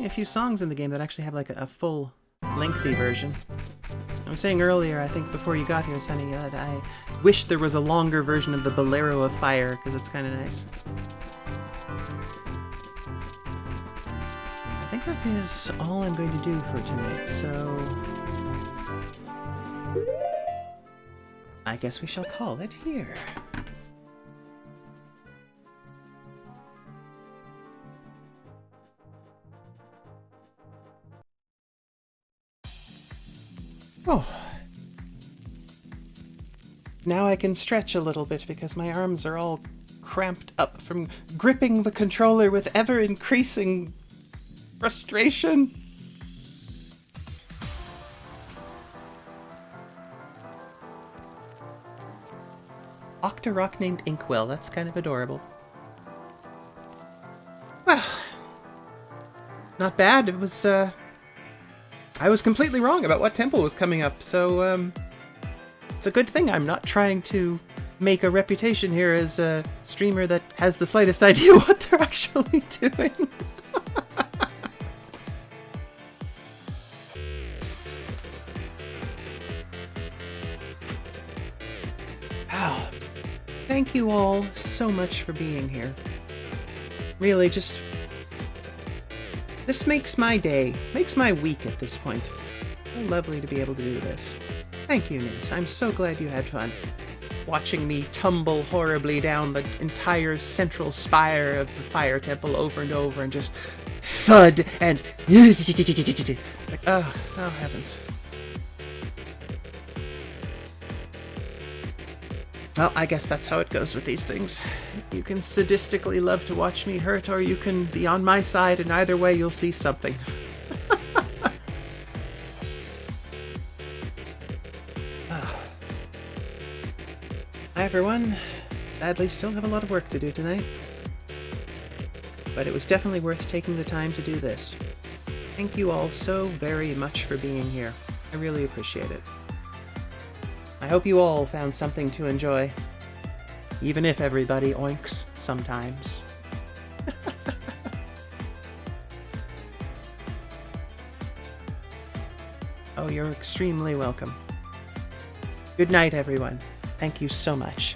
S1: a few songs in the game that actually have like a full lengthy version. I was saying earlier, I think before you got here, Sunny, that I wish there was a longer version of the Bolero of Fire, because it's kind of nice. I think that is all I'm going to do for tonight, so I guess we shall call it here. Oh. Now I can stretch a little bit because my arms are all cramped up from gripping the controller with ever-increasing frustration. Octorok named Inkwell, that's kind of adorable. Well, not bad. It was, I was completely wrong about what temple was coming up, so, it's a good thing I'm not trying to make a reputation here as a streamer that has the slightest idea what they're actually doing. Wow. Thank you all so much for being here. Really, just... this makes my day, makes my week at this point. So lovely to be able to do this. Thank you, Nins. I'm so glad you had fun. Watching me tumble horribly down the entire central spire of the fire temple over and over and just thud and like, oh heavens. Well, I guess that's how it goes with these things. You can sadistically love to watch me hurt, or you can be on my side, and either way you'll see something. Hi everyone. Sadly, still have a lot of work to do tonight. But it was definitely worth taking the time to do this. Thank you all so very much for being here. I really appreciate it. I hope you all found something to enjoy. Even if everybody oinks sometimes. Oh, you're extremely welcome. Good night, everyone. Thank you so much.